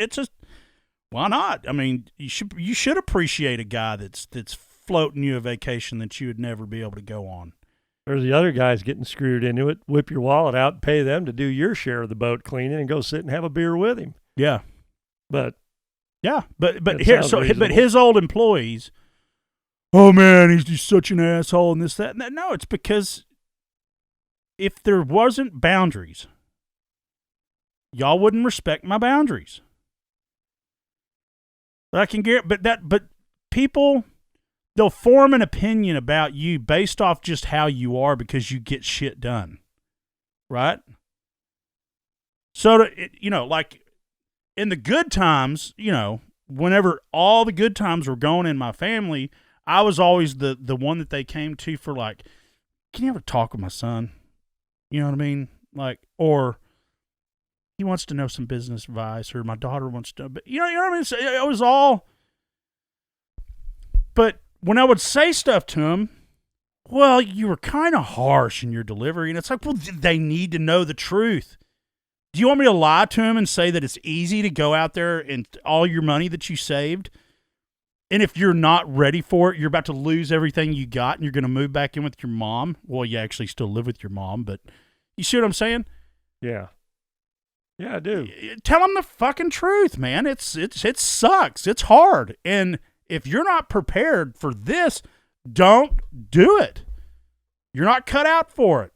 why not? I mean, you should appreciate a guy that's floating you a vacation that you would never be able to go on. There's the other guys getting screwed into it. Whip your wallet out and pay them to do your share of the boat cleaning and go sit and have a beer with him. Yeah. But his old employees, oh man, he's just such an asshole and this, that, and that. No, it's because if there wasn't boundaries, y'all wouldn't respect my boundaries. But people, they'll form an opinion about you based off just how you are because you get shit done. Right? So, you know, like in the good times, you know, whenever all the good times were going in my family, I was always the one that they came to for like, can you ever talk with my son? You know what I mean? Like, or he wants to know some business advice, or my daughter wants to, but you know what I mean? So it was all, but when I would say stuff to him, well, you were kind of harsh in your delivery. And it's like, well, they need to know the truth. Do you want me to lie to him and say that it's easy to go out there and all your money that you saved, and if you're not ready for it, you're about to lose everything you got and you're going to move back in with your mom? Well, you actually still live with your mom, but you see what I'm saying? Yeah. Yeah, I do. Tell him the fucking truth, man. It sucks. It's hard. And If you're not prepared for this, don't do it. You're not cut out for it.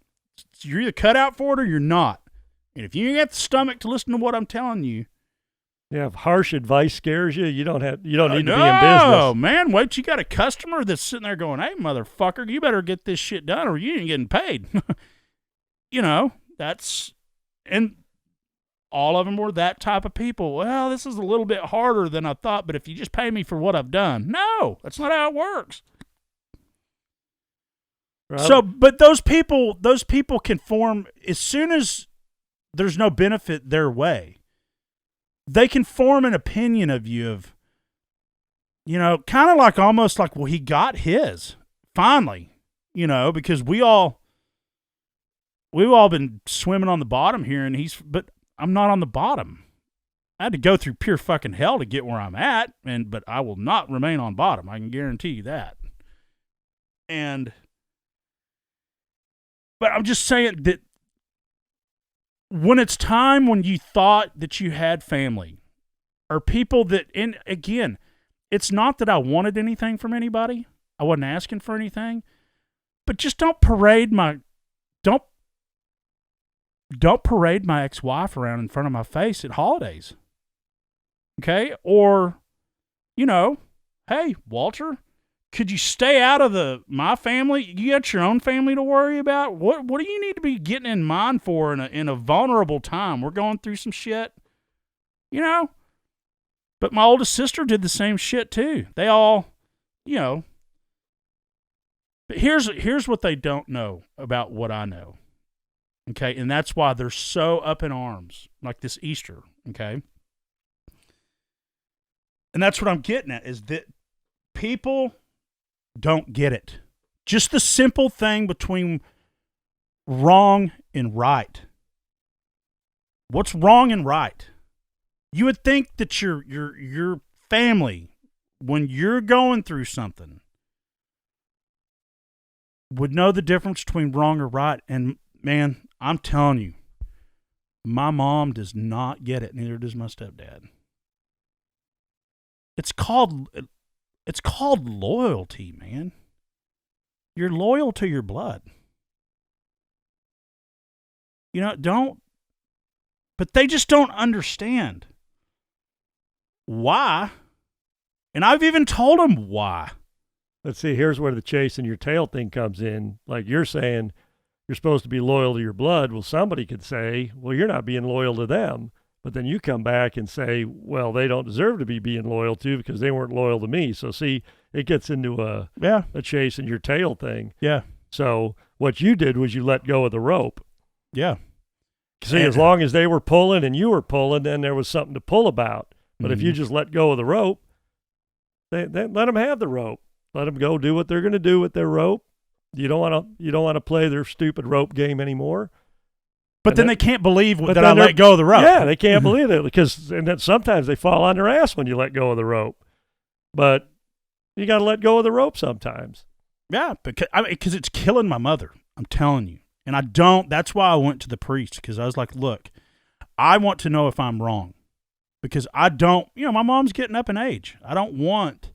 You're either cut out for it or you're not. And if you ain't got the stomach to listen to what I'm telling you, yeah, if harsh advice scares you, you don't need to be in business. No, man, wait, you got a customer that's sitting there going, hey, motherfucker, you better get this shit done or you ain't getting paid. You know, and all of them were that type of people. Well, this is a little bit harder than I thought, but if you just pay me for what I've done. No, that's not how it works. Right. So, but those people can form, as soon as there's no benefit their way, they can form an opinion of you of, you know, kind of like almost like, well, he got his finally, you know, because we've all been swimming on the bottom here, but I'm not on the bottom. I had to go through pure fucking hell to get where I'm at, but I will not remain on bottom. I can guarantee you that. But I'm just saying that when it's time when you thought that you had family or people that, and again, it's not that I wanted anything from anybody. I wasn't asking for anything, but just don't parade my ex-wife around in front of my face at holidays. Okay? Or, you know, hey, Walter, could you stay out of my family? You got your own family to worry about. What do you need to be getting in mind for in a vulnerable time? We're going through some shit, you know. But my oldest sister did the same shit too. They all, you know. But here's what they don't know about what I know. Okay, and that's why they're so up in arms like this Easter. Okay, and that's what I'm getting at is that people don't get it. Just the simple thing between wrong and right. What's wrong and right? You would think that your family, when you're going through something, would know the difference between wrong or right. And man, I'm telling you, my mom does not get it. Neither does my stepdad. It's called loyalty, man. You're loyal to your blood. You know, but they just don't understand why. And I've even told them why. Let's see, here's where the chasing your tail thing comes in. Like you're saying, you're supposed to be loyal to your blood. Well, somebody could say, well, you're not being loyal to them. But then you come back and say, well, they don't deserve to be being loyal to because they weren't loyal to me. So see, it gets into a chasing your tail thing. Yeah. So what you did was you let go of the rope. Yeah. See, as long as they were pulling and you were pulling, then there was something to pull about. But if you just let go of the rope, they let them have the rope. Let them go do what they're going to do with their rope. You don't want to play their stupid rope game anymore. But then they can't believe that I let go of the rope. Yeah, they can't believe it because and then sometimes they fall on their ass when you let go of the rope. But you got to let go of the rope sometimes. Yeah, because it's killing my mother. I'm telling you. And I don't. That's why I went to the priest because I was like, look, I want to know if I'm wrong because I don't. You know, my mom's getting up in age. I don't want.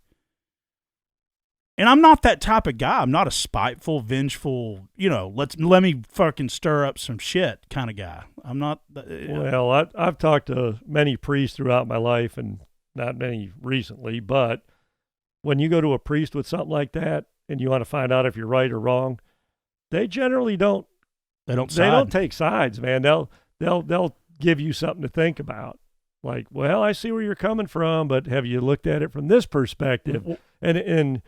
And I'm not that type of guy. I'm not a spiteful, vengeful, you know, let me fucking stir up some shit kind of guy. I'm not. Well, I've talked to many priests throughout my life and not many recently, but when you go to a priest with something like that and you want to find out if you're right or wrong, they generally don't. They don't take sides, man. They'll give you something to think about. Like, well, I see where you're coming from, but have you looked at it from this perspective? And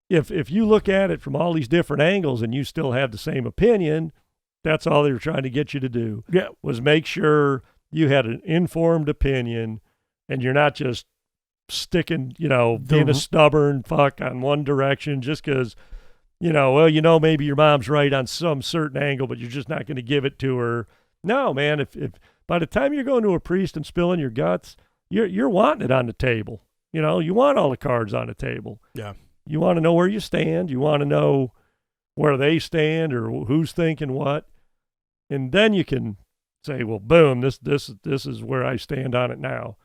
if you look at it from all these different angles and you still have the same opinion, that's all they were trying to get you to do. Yeah. Was make sure you had an informed opinion and you're not just sticking, being a stubborn fuck on one direction just because, maybe your mom's right on some certain angle, but you're just not going to give it to her. No, man, if by the time you're going to a priest and spilling your guts, you're wanting it on the table. You want all the cards on the table. Yeah. You want to know where you stand. You want to know where they stand or who's thinking what. And then you can say, well, boom, this is where I stand on it now.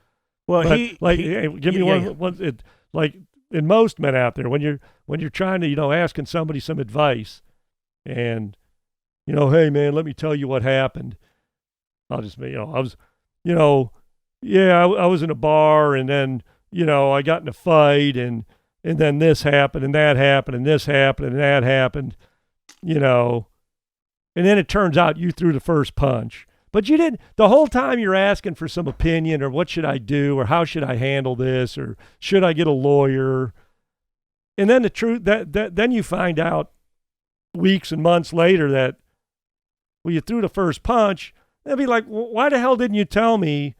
Well, give me one. Like in most men out there, when you're trying to, asking somebody some advice, and hey man, let me tell you what happened. I'll just, I was, I was in a bar, and then, I got in a fight, and then this happened, and that happened, and this happened, and that happened, and then it turns out you threw the first punch. But you didn't, the whole time you're asking for some opinion, or what should I do, or how should I handle this, or should I get a lawyer? And then the truth, then you find out weeks and months later that, well, you threw the first punch. They'd be like, well, why the hell didn't you tell me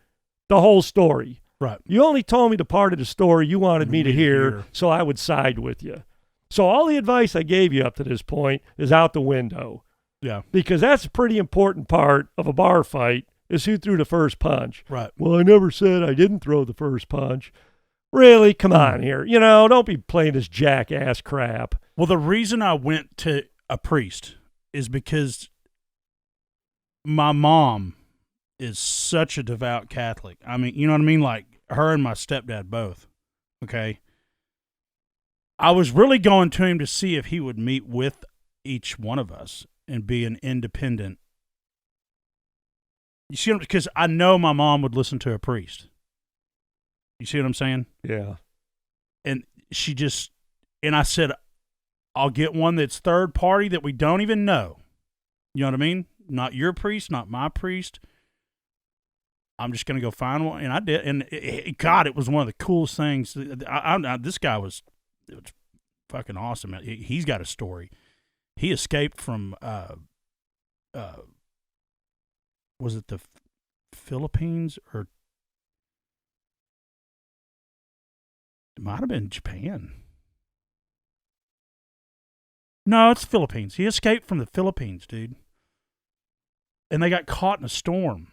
the whole story? Right. You only told me the part of the story you wanted me to hear, so I would side with you. So all the advice I gave you up to this point is out the window. Yeah. Because that's a pretty important part of a bar fight, is who threw the first punch. Right. Well, I never said I didn't throw the first punch. Really? Come on here. Don't be playing this jackass crap. Well, the reason I went to a priest is because my mom is such a devout Catholic. I mean, you know what I mean? Like, her and my stepdad both. Okay. I was really going to him to see if he would meet with each one of us and be an independent. You see, because I know my mom would listen to a priest. You see what I'm saying? Yeah. And and I said, I'll get one that's third party that we don't even know. You know what I mean? Not your priest, not my priest. I'm just going to go find one. And I did. And God, it was one of the coolest things. This guy was fucking awesome. He's got a story. He escaped from, was it the Philippines, or it might have been Japan. No, it's Philippines. He escaped from the Philippines, dude. And they got caught in a storm.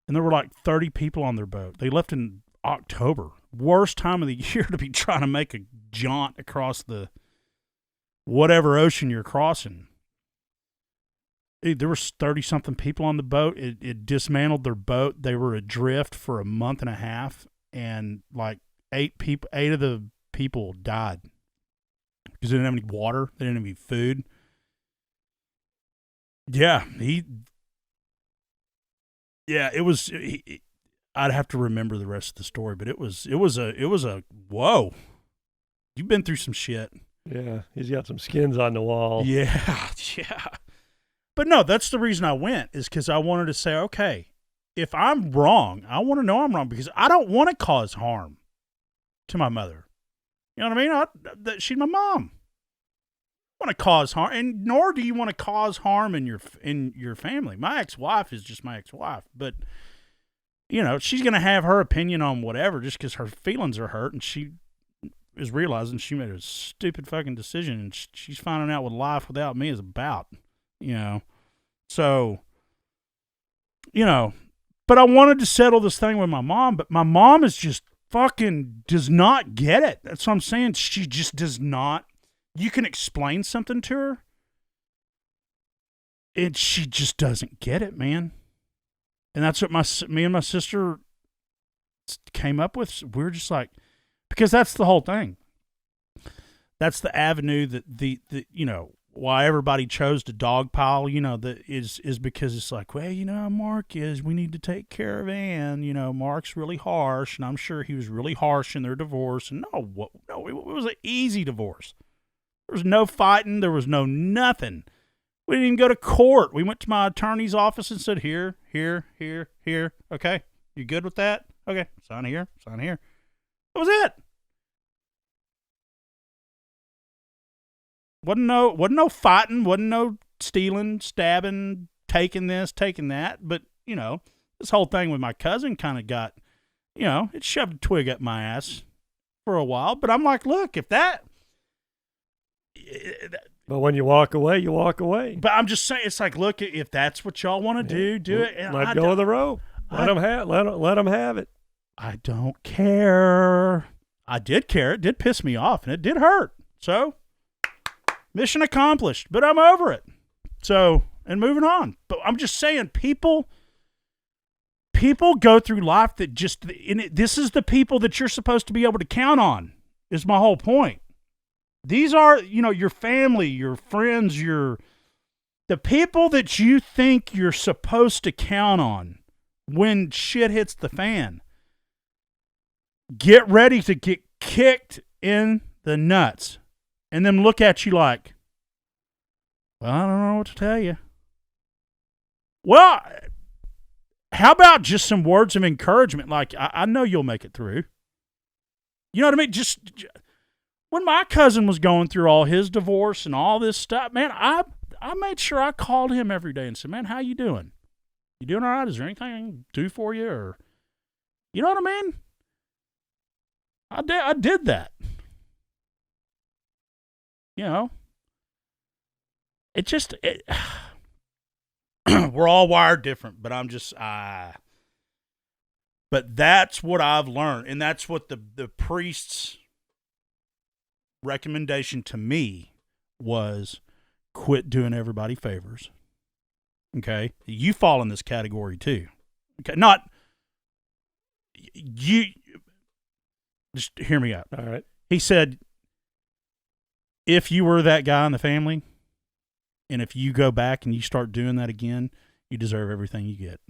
And there were like 30 people on their boat. They left in October. Worst time of the year to be trying to make a jaunt across the whatever ocean you're crossing. There was 30-something people on the boat. It dismantled their boat. They were adrift for a month and a half, and like 8 of the people died because they didn't have any water. They didn't have any food. Yeah, it was. I'd have to remember the rest of the story, but it was a whoa. You've been through some shit. Yeah, he's got some skins on the wall. Yeah. But no, that's the reason I went, is because I wanted to say, okay, if I'm wrong, I want to know I'm wrong, because I don't want to cause harm to my mother. You know what I mean? She's my mom. I want to cause harm, and nor do you want to cause harm in your family. My ex-wife is just my ex-wife, but she's going to have her opinion on whatever just because her feelings are hurt, and she is realizing she made a stupid fucking decision, and she's finding out what life without me is about. So, but I wanted to settle this thing with my mom, but my mom is just fucking does not get it. That's what I'm saying. She just does not. You can explain something to her, and she just doesn't get it, man. And that's what me and my sister came up with. We're just like, because that's the whole thing. That's the avenue that the why everybody chose to dogpile, that is because it's like, well, Mark we need to take care of Ann. Mark's really harsh, and I'm sure he was really harsh in their divorce. And no, it was an easy divorce. There was no fighting. There was no nothing. We didn't even go to court. We went to my attorney's office and said, here. Okay, you good with that? Okay, sign here. That was it. Wasn't no fighting, wasn't no stealing, stabbing, taking this, taking that. But, this whole thing with my cousin kind of got, it shoved a twig up my ass for a while. But I'm like, look, if that... But when you walk away, you walk away. But I'm just saying, it's like, look, if that's what y'all want to do it. And let go of the rope. Let them have it. I don't care. I did care. It did piss me off, and it did hurt. So... mission accomplished, but I'm over it. So, and moving on. But I'm just saying, people go through life that just, this is the people that you're supposed to be able to count on. is my whole point. These are, your family, your friends, the people that you think you're supposed to count on when shit hits the fan. Get ready to get kicked in the nuts. And then look at you like, well, I don't know what to tell you. Well, how about just some words of encouragement? Like, I know you'll make it through. You know what I mean? Just when my cousin was going through all his divorce and all this stuff, man, I made sure I called him every day and said, man, how you doing? You doing all right? Is there anything I can do for you? Or, you know what I mean? I did that. We're all wired different, but but that's what I've learned. And that's what the priest's recommendation to me was: quit doing everybody favors. Okay. You fall in this category too. Okay. Not you. Just hear me out. All right. He said, if you were that guy in the family, and if you go back and you start doing that again, you deserve everything you get.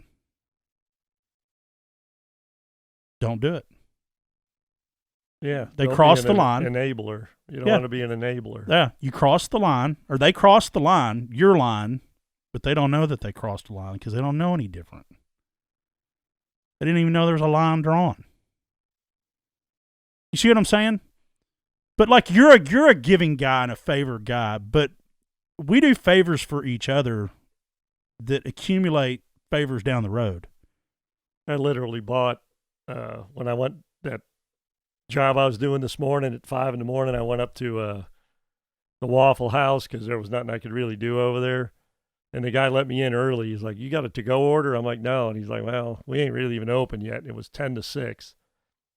Don't do it. Yeah. They crossed the line. Enabler. You don't want to be an enabler. Yeah. You crossed the line, or they crossed the line, your line, but they don't know that they crossed the line because they don't know any different. They didn't even know there was a line drawn. You see what I'm saying? But like you're a giving guy and a favor guy, but we do favors for each other that accumulate favors down the road. I literally bought when I went that job I was doing this morning at 5 a.m. I went up to the Waffle House because there was nothing I could really do over there. And the guy let me in early. He's like, "You got a to-go order?" I'm like, "No." And he's like, "Well, we ain't really even open yet." And it was 10 to 6.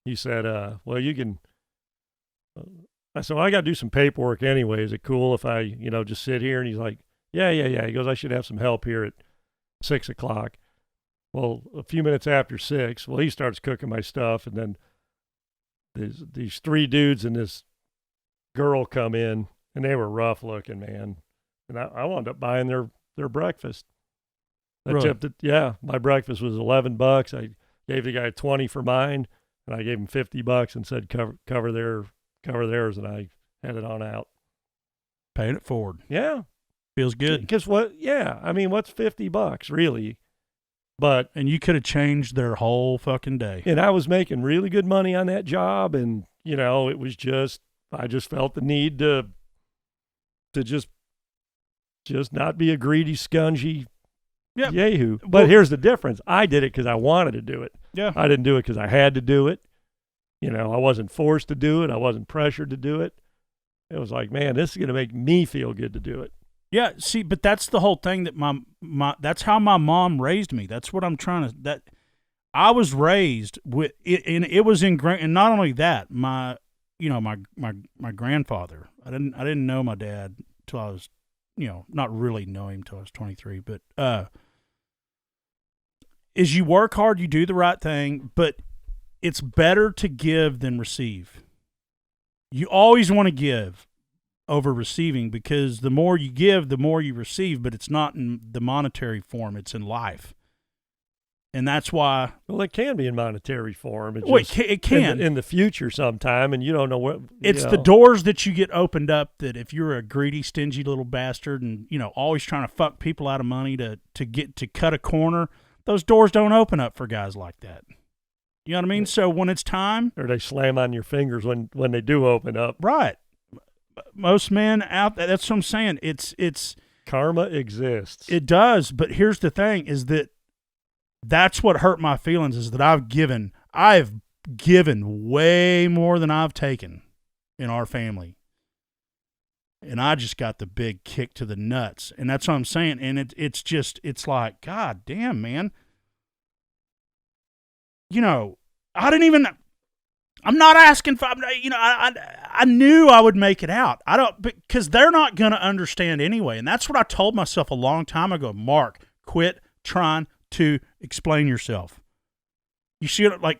He said, "Well, you can." I said, "Well, I got to do some paperwork anyway. Is it cool if I, just sit here?" And he's like, Yeah. He goes, "I should have some help here at 6 o'clock." Well, a few minutes after 6, he starts cooking my stuff, and then these 3 dudes and this girl come in, and they were rough looking, man. And I wound up buying their breakfast. I Really? tipped it. Yeah, my breakfast was $11. I gave the guy 20 for mine, and I gave him $50 and said cover theirs, and I headed on out. Paying it forward. Yeah. Feels good. Because what's $50 really? But And you could have changed their whole fucking day. and I was making really good money on that job, and it was just I just felt the need to just not be a greedy, scungy yahoo. But here's the difference: I did it because I wanted to do it. Yeah. I didn't do it because I had to do it. I wasn't forced to do it. I wasn't pressured to do it. It was like, man, this is going to make me feel good to do it. Yeah, see, but that's the whole thing that my that's how my mom raised me. That's what I'm trying to that I was raised with it, and it was ingrained. And not only that, my grandfather. I didn't know my dad till I was, not really know him till I was 23. But is you work hard, you do the right thing, but it's better to give than receive. You always want to give over receiving, because the more you give, the more you receive, but it's not in the monetary form, it's in life. And that's why... Well, it can be in monetary form. It can. In the future sometime, and you don't know what... It's the doors that you get opened up that if you're a greedy, stingy little bastard and, always trying to fuck people out of money to cut a corner, those doors don't open up for guys like that. You know what I mean? So when it's time... Or they slam on your fingers when they do open up. Right. Most men out there, that's what I'm saying. It's karma exists. It does, but here's the thing: is that's what hurt my feelings, is that I've given way more than I've taken in our family, and I just got the big kick to the nuts, and that's what I'm saying. And it's like, God damn, man. I'm not asking for, I knew I would make it out. Because they're not going to understand anyway. And that's what I told myself a long time ago. Mark, quit trying to explain yourself. You see it, like,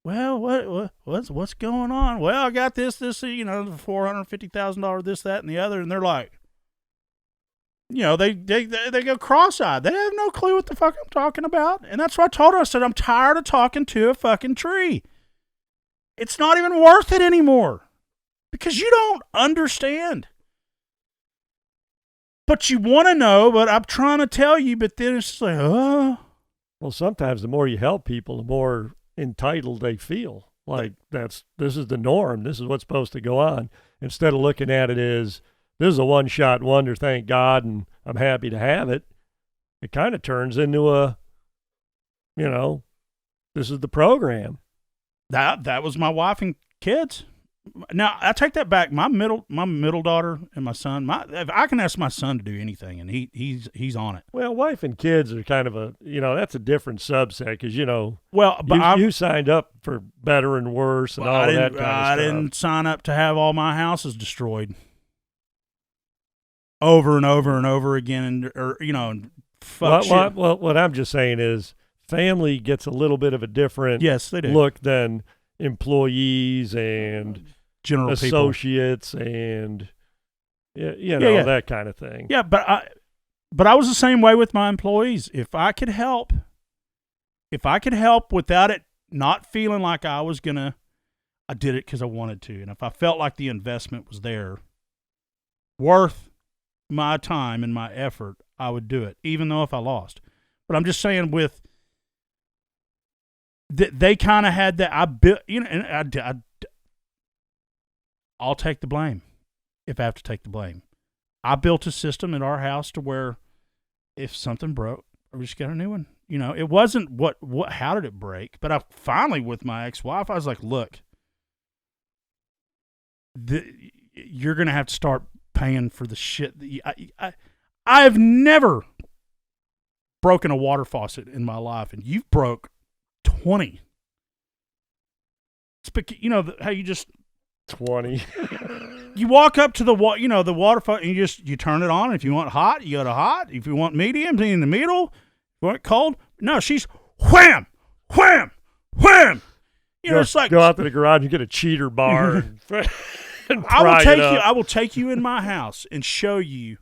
well, what's going on? Well, I got this, $450,000, this, that, and the other, and they're like, they go cross-eyed. They have no clue what the fuck I'm talking about, and that's what I told her. I said, I'm tired of talking to a fucking tree. It's not even worth it anymore because you don't understand. But you want to know, but I'm trying to tell you, but then it's just like, oh. Well, sometimes the more you help people, the more entitled they feel. Like this is the norm. This is what's supposed to go on. Instead of looking at it as this is a one-shot wonder, thank God, and I'm happy to have it. It kind of turns into this is the program. That was my wife and kids. Now I take that back. My middle daughter and my son. I can ask my son to do anything, and he's on it. Well, wife and kids are kind of that's a different subset because Well, but you signed up for better and worse and all that kind of stuff. I didn't sign up to have all my houses destroyed over and over and over again, and fuck shit. Well, what I'm just saying is family gets a little bit of a different they do. Look than employees and general associates people. And that kind of thing. Yeah, but I was the same way with my employees. If I could help without it not feeling like I did it because I wanted to. And if I felt like the investment was there, worth my time and my effort, I would do it, even though if I lost. But I'm just saying they kind of had that. I built, and I'll take the blame if I have to take the blame. I built a system at our house to where if something broke, we just got a new one. It wasn't how did it break? But I finally, with my ex-wife, I was like, look, you're going to have to start paying for the shit. I have never broken a water faucet in my life, and you've broke 20. How you just 20. You walk up to the water faucet and you turn it on. If you want hot, you go to hot. If you want medium, in the middle. If you want cold, no. She's wham, wham, wham. It's like go out to the garage and get a cheater bar. And I will take you in my house and show you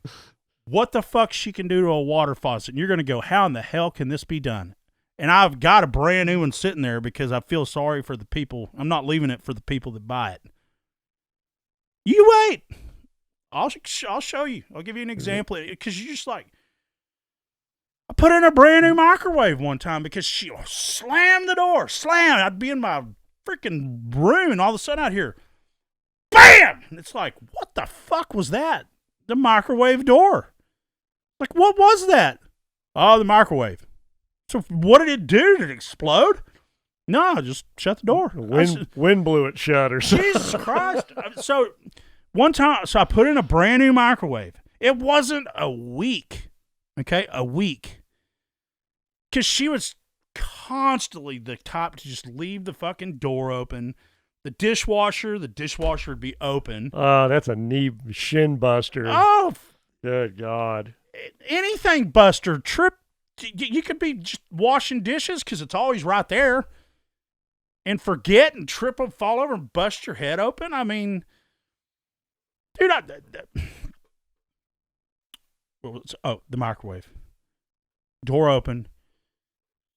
what the fuck she can do to a water faucet. And you're going to go, how in the hell can this be done? And I've got a brand new one sitting there because I feel sorry for the people. I'm not leaving it for the people that buy it. You wait. I'll show you. I'll give you an example. Because you're just like, I put in a brand new microwave one time because she slammed the door. I'd be in my freaking room and all of a sudden I'd hear, BAM! And it's like, what the fuck was that? The microwave door. Like, what was that? Oh, the microwave. So what did it do? Did it explode? No, just shut the door. Wind blew it shut or something. Jesus Christ. So one time, I put in a brand new microwave. It wasn't a week. Okay, a week. Because she was constantly the type to just leave the fucking door open. The dishwasher would be open. Oh, that's a shin buster. Oh. Good God. Anything buster. Trip. You could be just washing dishes because it's always right there and forget and trip and fall over and bust your head open. I mean, dude, the microwave. Door open.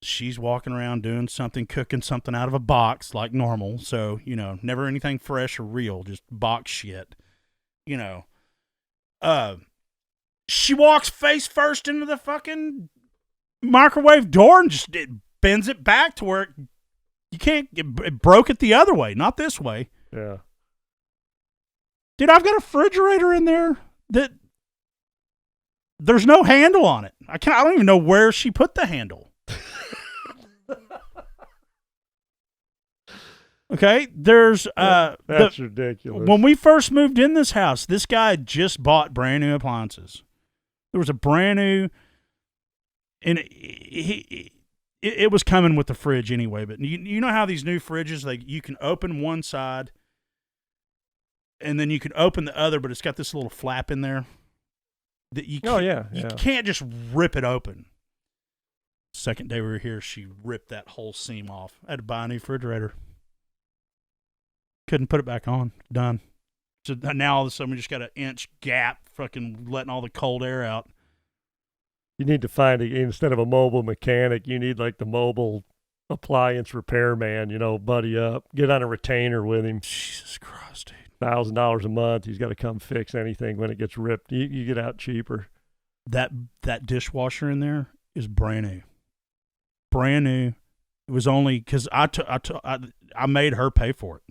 She's walking around doing something, cooking something out of a box like normal. So, never anything fresh or real, just box shit. She walks face first into the fucking microwave door and just it bends it back to where you can't. It broke it the other way, not this way. Yeah, dude, I've got a refrigerator in there that there's no handle on it. I don't even know where she put the handle. Okay, there's that's ridiculous. When we first moved in this house, this guy had just bought brand new appliances. There was a brand new, and it was coming with the fridge anyway. But you know how these new fridges, you can open one side, and then you can open the other, but it's got this little flap in there that you can't just rip it open. Second day we were here, she ripped that whole seam off. I had to buy a new refrigerator. Couldn't put it back on. Done. So now all of a sudden we just got an inch gap, fucking letting all the cold air out. You need to find instead of a mobile mechanic, you need like the mobile appliance repairman. Buddy up, get on a retainer with him. Jesus Christ, dude. $1,000 a month. He's got to come fix anything when it gets ripped. You get out cheaper. That dishwasher in there is brand new. Brand new. It was only because I made her pay for it.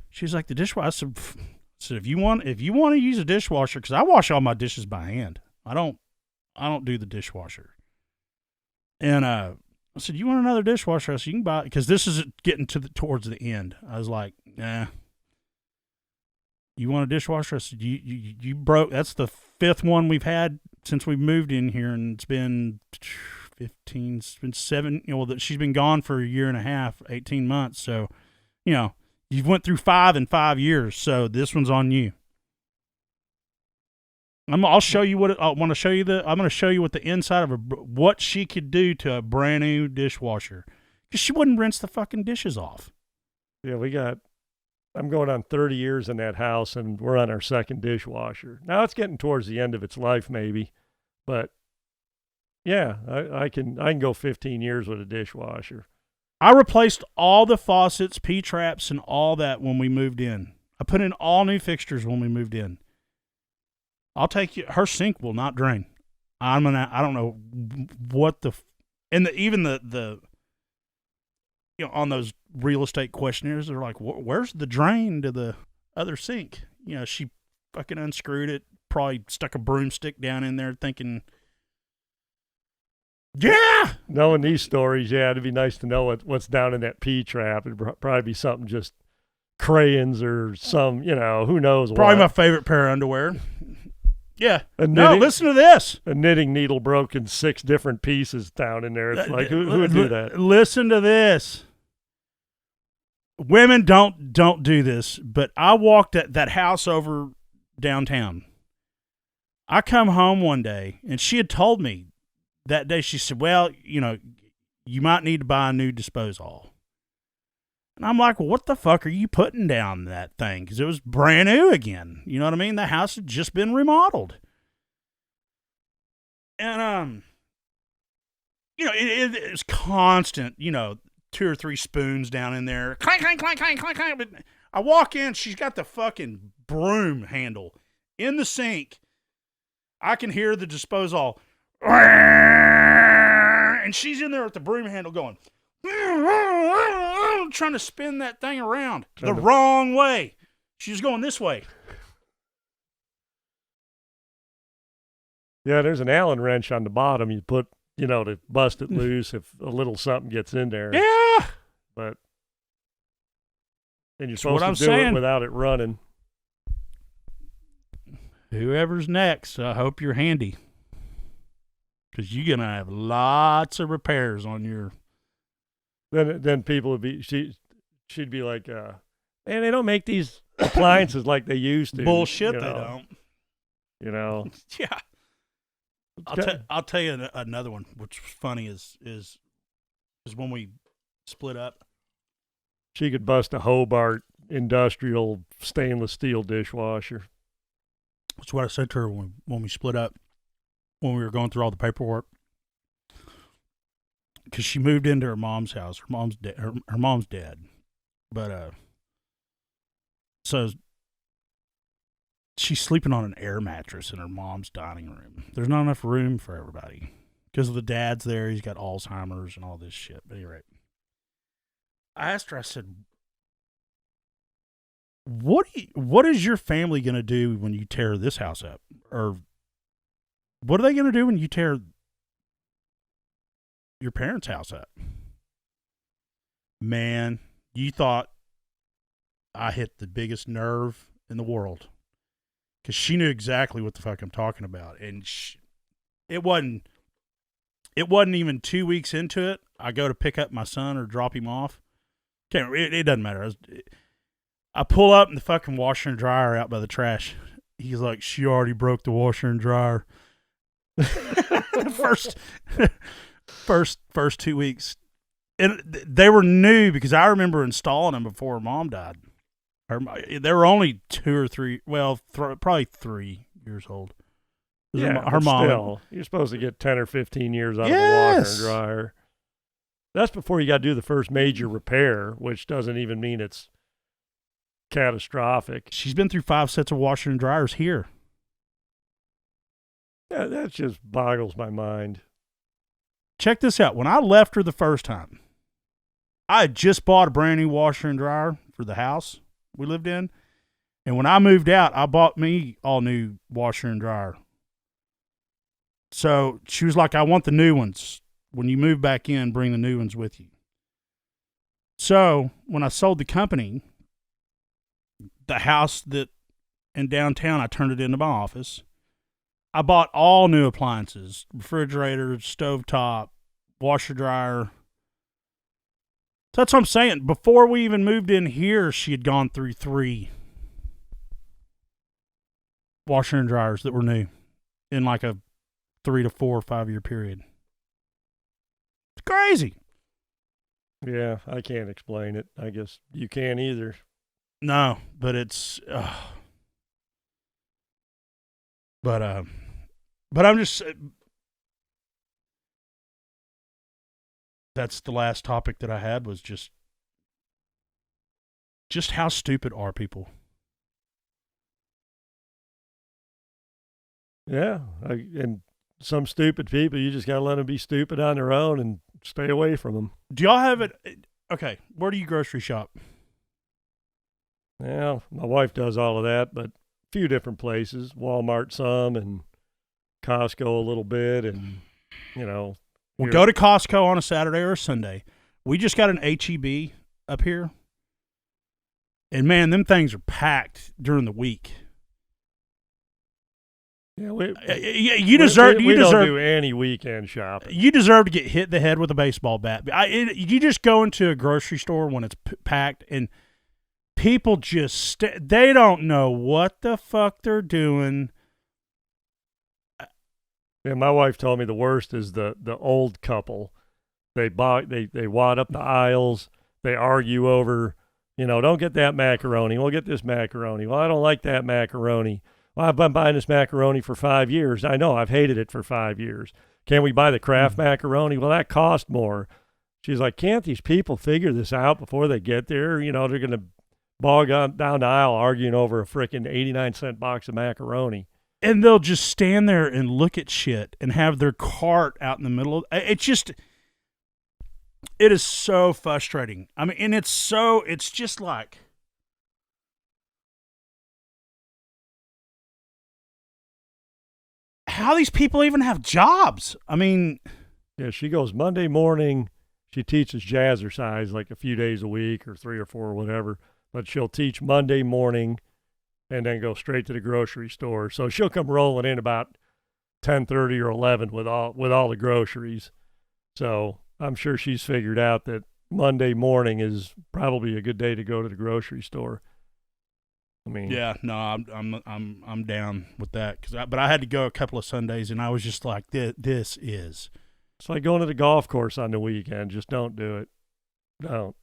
She's like, the dishwasher. I said, if you want to use a dishwasher, because I wash all my dishes by hand. I don't do the dishwasher. And I said, you want another dishwasher? I said, you can buy it, because this is getting towards the end. I was like, nah. You want a dishwasher? I said, you broke. That's the 5th one we've had since we moved in here, and it's been 15. It's been 7. She's been gone for a year and a half, 18 months. So, you've went through 5 in 5 years. So this one's on you. I'll show you what I want to show you. I'm going to show you what the inside of what she could do to a brand new dishwasher, because she wouldn't rinse the fucking dishes off. Yeah, I'm going on 30 years in that house, and we're on our 2nd dishwasher. Now it's getting towards the end of its life, maybe, but yeah, I can go 15 years with a dishwasher. I replaced all the faucets, P-traps, and all that when we moved in. I put in all new fixtures when we moved in. I'll take you. Her sink will not drain. I don't know what even the on those real estate questionnaires, they're like, where's the drain to the other sink? She fucking unscrewed it, probably stuck a broomstick down in there thinking, yeah. Knowing these stories, yeah, it'd be nice to know what's down in that P-trap. It'd probably be something just crayons or some, who knows probably what. My favorite pair of underwear. Yeah. No, listen to this. A knitting needle broke in 6 different pieces down in there. It's like, who would do that? Listen to this. Women don't do this, but I walked at that house over downtown. I come home one day, and she had told me that day, she said, well, you might need to buy a new disposal. And I'm like, well, what the fuck are you putting down that thing? Because it was brand new again. You know what I mean? The house had just been remodeled. And, it's constant, 2 or 3 spoons down in there. Clank, clank, clank, clank, clank, clank. But I walk in, she's got the fucking broom handle in the sink. I can hear the disposal. And she's in there with the broom handle going, trying to spin that thing around the wrong way. She's going this way. Yeah, there's an Allen wrench on the bottom. You put, to bust it loose if a little something gets in there. Yeah. But and you're supposed to do it without it running. Whoever's next, I hope you're handy. Because you're going to have lots of repairs on your... Then people would be... She'd be like, man, they don't make these appliances like they used to. Bullshit, they don't. Yeah. I'll tell you another one, which was funny, is when we split up. She could bust a Hobart industrial stainless steel dishwasher. That's what I said to her when we split up, when we were going through all the paperwork. Because she moved into her mom's house. Her mom's dead. But, so she's sleeping on an air mattress in her mom's dining room. There's not enough room for everybody. Because the dad's there. He's got Alzheimer's and all this shit. But anyway, I asked her, I said, what is your family going to do when you tear this house up? Or what are they going to do when you tear your parents' house up? Man, you thought I hit the biggest nerve in the world. Because she knew exactly what the fuck I'm talking about. And it wasn't even 2 weeks into it. I go to pick up my son or drop him off. It doesn't matter. I pull up and the fucking washer and dryer out by the trash. He's like, she already broke the washer and dryer. first 2 weeks. And they were new because I remember installing them before her mom died. They were only 2 or 3. Well, probably 3 years old. Yeah, her but mom. still, you're supposed to get 10 or 15 years out Yes. of a washer and dryer. That's before you got to do the first major repair, which doesn't even mean it's catastrophic. She's been through 5 sets of washer and dryers here. Yeah, that just boggles my mind. Check this out. When I left her the first time, I had just bought a brand new washer and dryer for the house we lived in. And when I moved out, I bought me all new washer and dryer. So she was like, I want the new ones. When you move back in, bring the new ones with you. So when I sold the company, the house that in downtown, I turned it into my office. I bought all new appliances, refrigerator, stovetop, washer, dryer. So that's what I'm saying. Before we even moved in here, she had gone through 3 washer and dryers that were new in like a 3 to 4 or 5 year period. It's crazy. Yeah, I can't explain it. I guess you can't either. No, but it's but I'm just that's the last topic that I had was just how stupid are people. Yeah, and some stupid people, you just got to let them be stupid on their own and stay away from them. Do y'all have it? Okay, where do you grocery shop? Well, my wife does all of that, but a few different places. Walmart some, and Costco a little bit, and, you know. We'll go to Costco on a Saturday or a Sunday. We just got an H-E-B up here. And, man, them things are packed during the week. Yeah, you deserve. We don't do any weekend shopping. You deserve to get hit in the head with a baseball bat. You just go into a grocery store when it's packed, and people just they don't know what the fuck they're doing. Yeah, my wife told me the worst is the old couple. They wad up the aisles. They argue over, don't get that macaroni. We'll get this macaroni. Well, I don't like that macaroni. Well, I've been buying this macaroni for 5 years. I know, I've hated it for 5 years. Can we buy the Kraft macaroni? Well, that cost more. She's like, can't these people figure this out before they get there? They're going to bog down the aisle arguing over a frickin' 89-cent box of macaroni. And they'll just stand there and look at shit and have their cart out in the middle. It is so frustrating. I mean, and it's just like, how these people even have jobs? I mean, yeah, she goes Monday morning. She teaches jazzercise like a few days a week or 3 or 4 or whatever. But she'll teach Monday morning and then go straight to the grocery store. So she'll come rolling in about 10:30 or 11 with all the groceries. So I'm sure she's figured out that Monday morning is probably a good day to go to the grocery store. I mean, yeah, no, I'm down with that but I had to go a couple of Sundays, and I was just like, this is. It's like going to the golf course on the weekend. Just don't do it. Don't.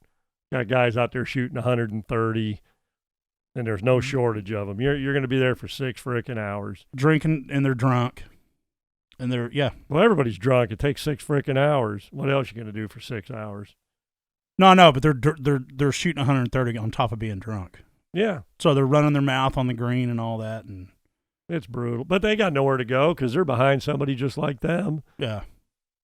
Got guys out there shooting 130, and there's no shortage of them. You're going to be there for 6 frickin' hours. Drinking, and they're drunk. And they're, yeah. Well, everybody's drunk. It takes 6 frickin' hours. What else you going to do for 6 hours? No, but they're shooting 130 on top of being drunk. Yeah. So they're running their mouth on the green and all that, and it's brutal. But they got nowhere to go because they're behind somebody just like them. Yeah.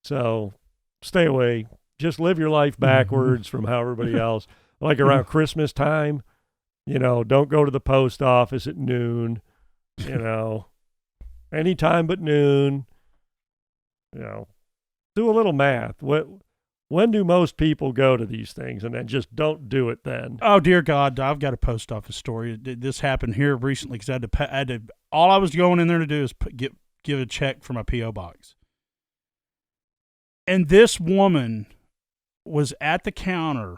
So stay away. Just live your life backwards from how everybody else. Like around Christmas time, don't go to the post office at noon. Anytime but noon. Do a little math. When do most people go to these things? And then just don't do it then. Oh, dear God, I've got a post office story. This happened here recently because I had to. All I was going in there to do is give a check for my P.O. box. And this woman was at the counter,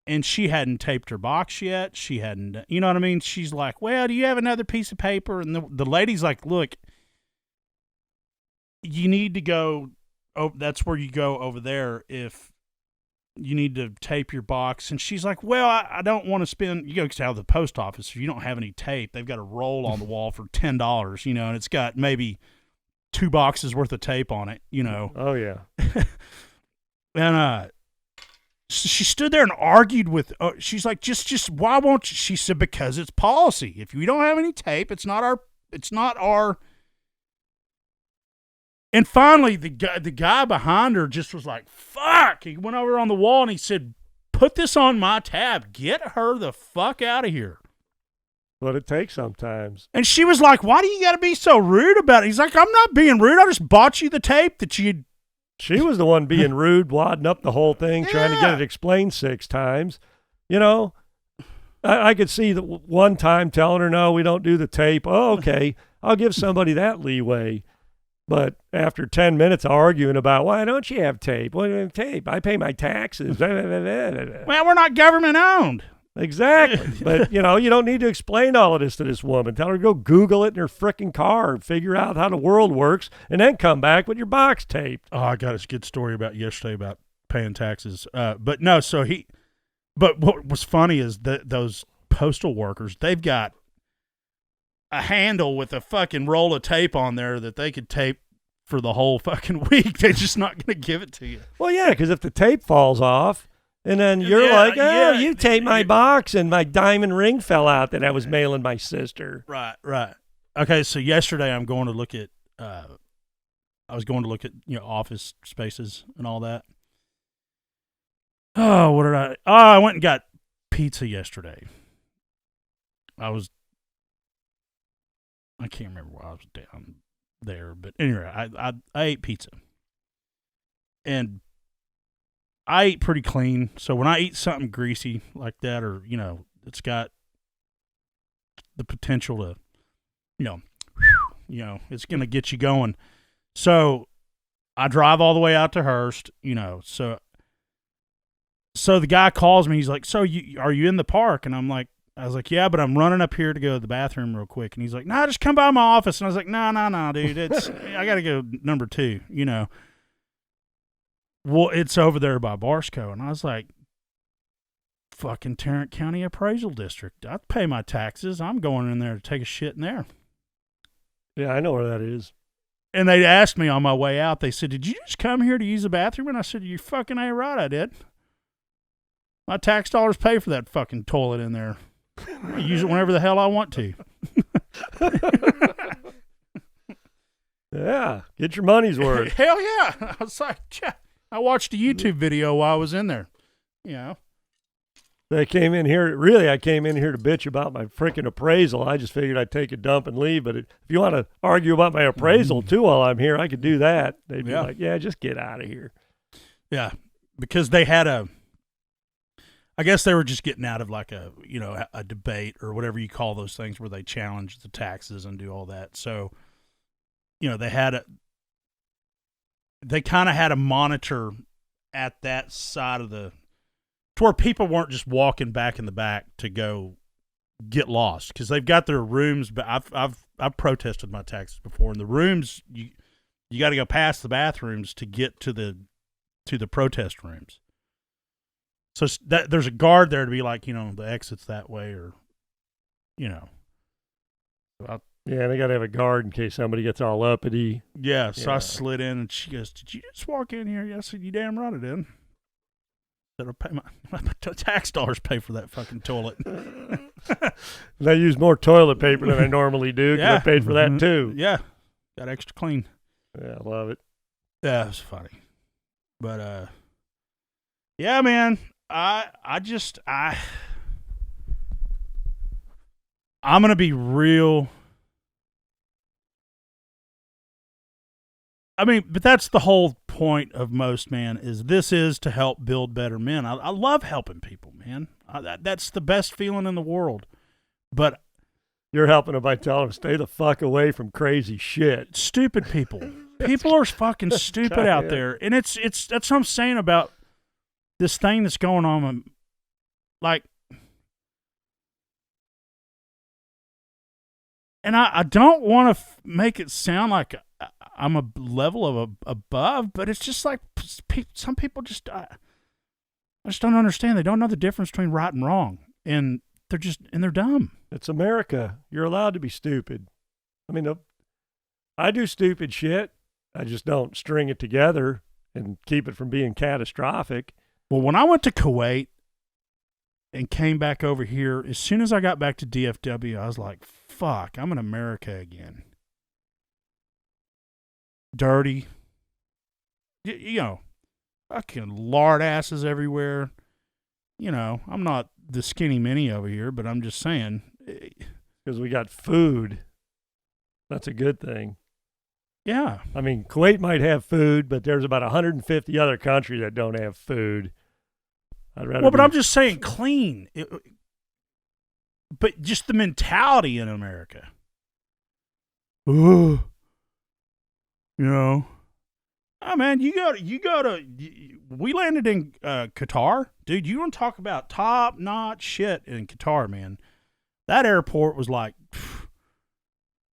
and she hadn't taped her box yet. She hadn't, you know what I mean? She's like, well, do you have another piece of paper? And the lady's like, look, you need to go. Oh, that's where you go over there if you need to tape your box. And she's like, well, I don't want to spend, you go to the post office. If you don't have any tape, they've got a roll on the wall for $10, you know, and it's got maybe 2 boxes worth of tape on it, you know. Oh, yeah. And she stood there and argued with, she's like, just why won't you? She said, because it's policy. If we don't have any tape, it's not our. And finally, the guy behind her just was like, fuck. He went over on the wall and he said, put this on my tab. Get her the fuck out of here. What it takes sometimes. And she was like, why do you got to be so rude about it? He's like, I'm not being rude. I just bought you the tape that you. She was the one being rude, wadding up the whole thing, trying to get it explained 6 times. You know, I could see that one time telling her, no, we don't do the tape. Oh, okay. I'll give somebody that leeway. But after 10 minutes of arguing about, why don't you have tape? Why do you have tape? I pay my taxes. Well, we're not government owned. Exactly. But, you know, you don't need to explain all of this to this woman. Tell her to go Google it in her frickin' car and figure out how the world works and then come back with your box taped. Oh, I got a good story about yesterday about paying taxes. But no, but what was funny is that those postal workers, they've got a handle with a fucking roll of tape on there that they could tape for the whole fucking week. They're just not going to give it to you. Well, yeah, because if the tape falls off, and then you're you taped my box and my diamond ring fell out that I was mailing my sister. Right. Okay, so yesterday I'm going to look at, office spaces and all that. Oh, what did I went and got pizza yesterday. I can't remember why I was down there, but anyway, I ate pizza. And I eat pretty clean, so when I eat something greasy like that, or, you know, it's got the potential to, it's going to get you going. So I drive all the way out to Hearst, you know, so the guy calls me, he's like, so are you in the park? And I was like, yeah, but I'm running up here to go to the bathroom real quick. And he's like, nah, just come by my office. And I was like, no, dude, I got to go number 2, you know. Well, it's over there by Barsco. And I was like, fucking Tarrant County Appraisal District. I pay my taxes. I'm going in there to take a shit in there. Yeah, I know where that is. And they asked me on my way out, they said, did you just come here to use the bathroom? And I said, you fucking ain't right, I did. My tax dollars pay for that fucking toilet in there. I use it whenever the hell I want to. Yeah, get your money's worth. Hell yeah. I was like, yeah. I watched a YouTube video while I was in there. You know. I came in here to bitch about my freaking appraisal. I just figured I'd take a dump and leave. But if you want to argue about my appraisal too while I'm here, I could do that. They'd be like, yeah, just get out of here. Yeah, because they had I guess they were just getting out of like a debate or whatever you call those things where they challenge the taxes and do all that. So, you know, they kind of had a monitor at that side of to where people weren't just walking back in the back to go get lost, because they've got their rooms. But I've protested my taxes before, and the rooms you got to go past the bathrooms to get to the protest rooms. So there's a guard there to be like, you know, the exit's that way, or, you know. Yeah, they got to have a guard in case somebody gets all uppity. Yeah, so I slid in, and she goes, did you just walk in here? Yeah, I said, you damn right I did. I said, pay my tax dollars pay for that fucking toilet. They use more toilet paper than I normally do, because I paid for that too. Yeah, got extra clean. Yeah, I love it. Yeah, it was funny. But, yeah, man, I'm going to be real. I mean, but that's the whole point of most, man, is to help build better men. I love helping people, man. That's the best feeling in the world. But you're helping them by telling them stay the fuck away from crazy shit. Stupid people. People are fucking stupid out there. And it's that's what I'm saying about this thing that's going on. Like, and I don't want to make it sound like I'm a level of above, but it's just like some people just I just don't understand. They don't know the difference between right and wrong, and they're dumb. It's America. You're allowed to be stupid. I mean, I do stupid shit. I just don't string it together and keep it from being catastrophic. Well, when I went to Kuwait and came back over here, as soon as I got back to DFW, I was like, fuck, I'm in America again. Dirty. You know, fucking lard asses everywhere. You know, I'm not the skinny mini over here, but I'm just saying. Because we got food. That's a good thing. Yeah. I mean, Kuwait might have food, but there's about 150 other countries that don't have food. But I'm just saying clean. But just the mentality in America. Ooh. You know. Oh, man, you go to we landed in Qatar. Dude, you want to talk about top-notch shit in Qatar, man. That airport was like...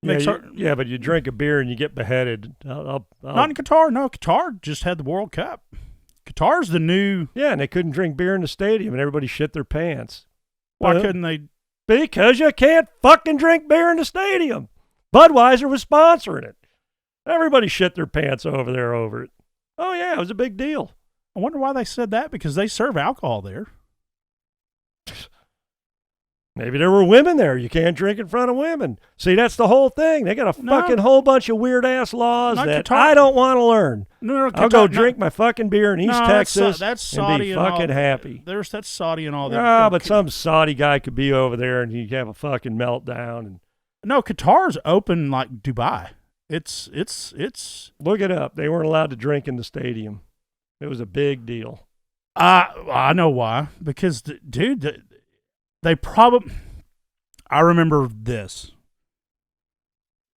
Yeah, but you drink a beer and you get beheaded. Not in Qatar. No, Qatar just had the World Cup. Qatar's the new... Yeah, and they couldn't drink beer in the stadium, and everybody shit their pants. Why couldn't they? Because you can't fucking drink beer in the stadium. Budweiser was sponsoring it. Everybody shit their pants over there over it. Oh, yeah, it was a big deal. I wonder why they said that, because they serve alcohol there. Maybe there were women there. You can't drink in front of women. See, that's the whole thing. They got a fucking whole bunch of weird-ass laws that Qatar. I don't want to learn. No, I'll go drink my fucking beer in East Texas that's Saudi and be fucking happy. That's Saudi and all that. But some Saudi guy could be over there and he'd have a fucking meltdown. No, Qatar's open like Dubai. It's. Look it up. They weren't allowed to drink in the stadium. It was a big deal. I know why. Because, dude... They probably, I remember this.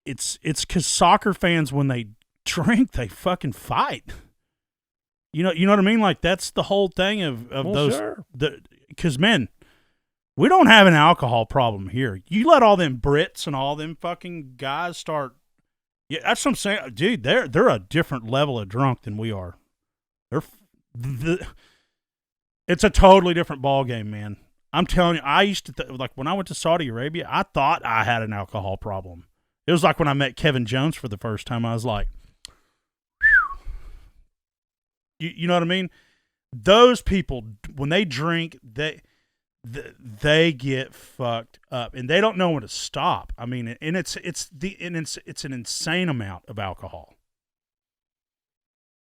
It's because soccer fans, when they drink, they fucking fight. You know what I mean? Like, that's the whole thing of those. Sure. Because, man, we don't have an alcohol problem here. You let all them Brits and all them fucking guys start. Yeah, that's what I'm saying, dude. They're a different level of drunk than we are. It's a totally different ball game, man. I'm telling you, I used to, like when I went to Saudi Arabia, I thought I had an alcohol problem. It was like when I met Kevin Jones for the first time, I was like, you know what I mean? Those people, when they drink, they get fucked up and they don't know when to stop. I mean, and it's an insane amount of alcohol.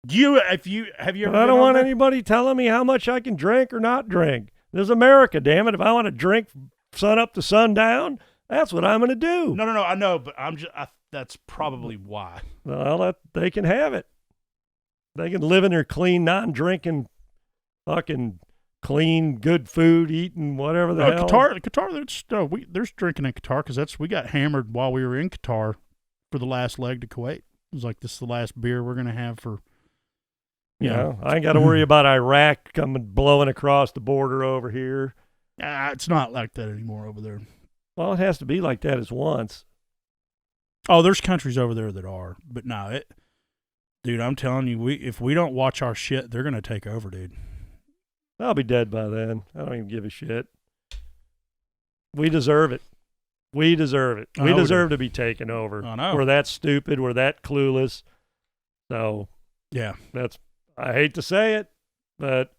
Have you ever? I don't want anybody telling me how much I can drink or not drink. This is America, damn it. If I want to drink sun up to sundown, that's what I'm going to do. No, I know, but that's probably why. Well, they can have it. They can live in their clean, non-drinking, fucking clean, good food, eating whatever the hell. Qatar, there's drinking in Qatar because we got hammered while we were in Qatar for the last leg to Kuwait. It was like, this is the last beer we're going to have for... Yeah, I ain't got to worry about Iraq blowing across the border over here. It's not like that anymore over there. Well, it has to be like that as once. Oh, there's countries over there that are, but no, dude, I'm telling you, if we don't watch our shit, they're gonna take over, dude. I'll be dead by then. I don't even give a shit. We deserve it. We deserve it. We deserve to be taken over. I know. We're that stupid. We're that clueless. So, yeah, I hate to say it, but,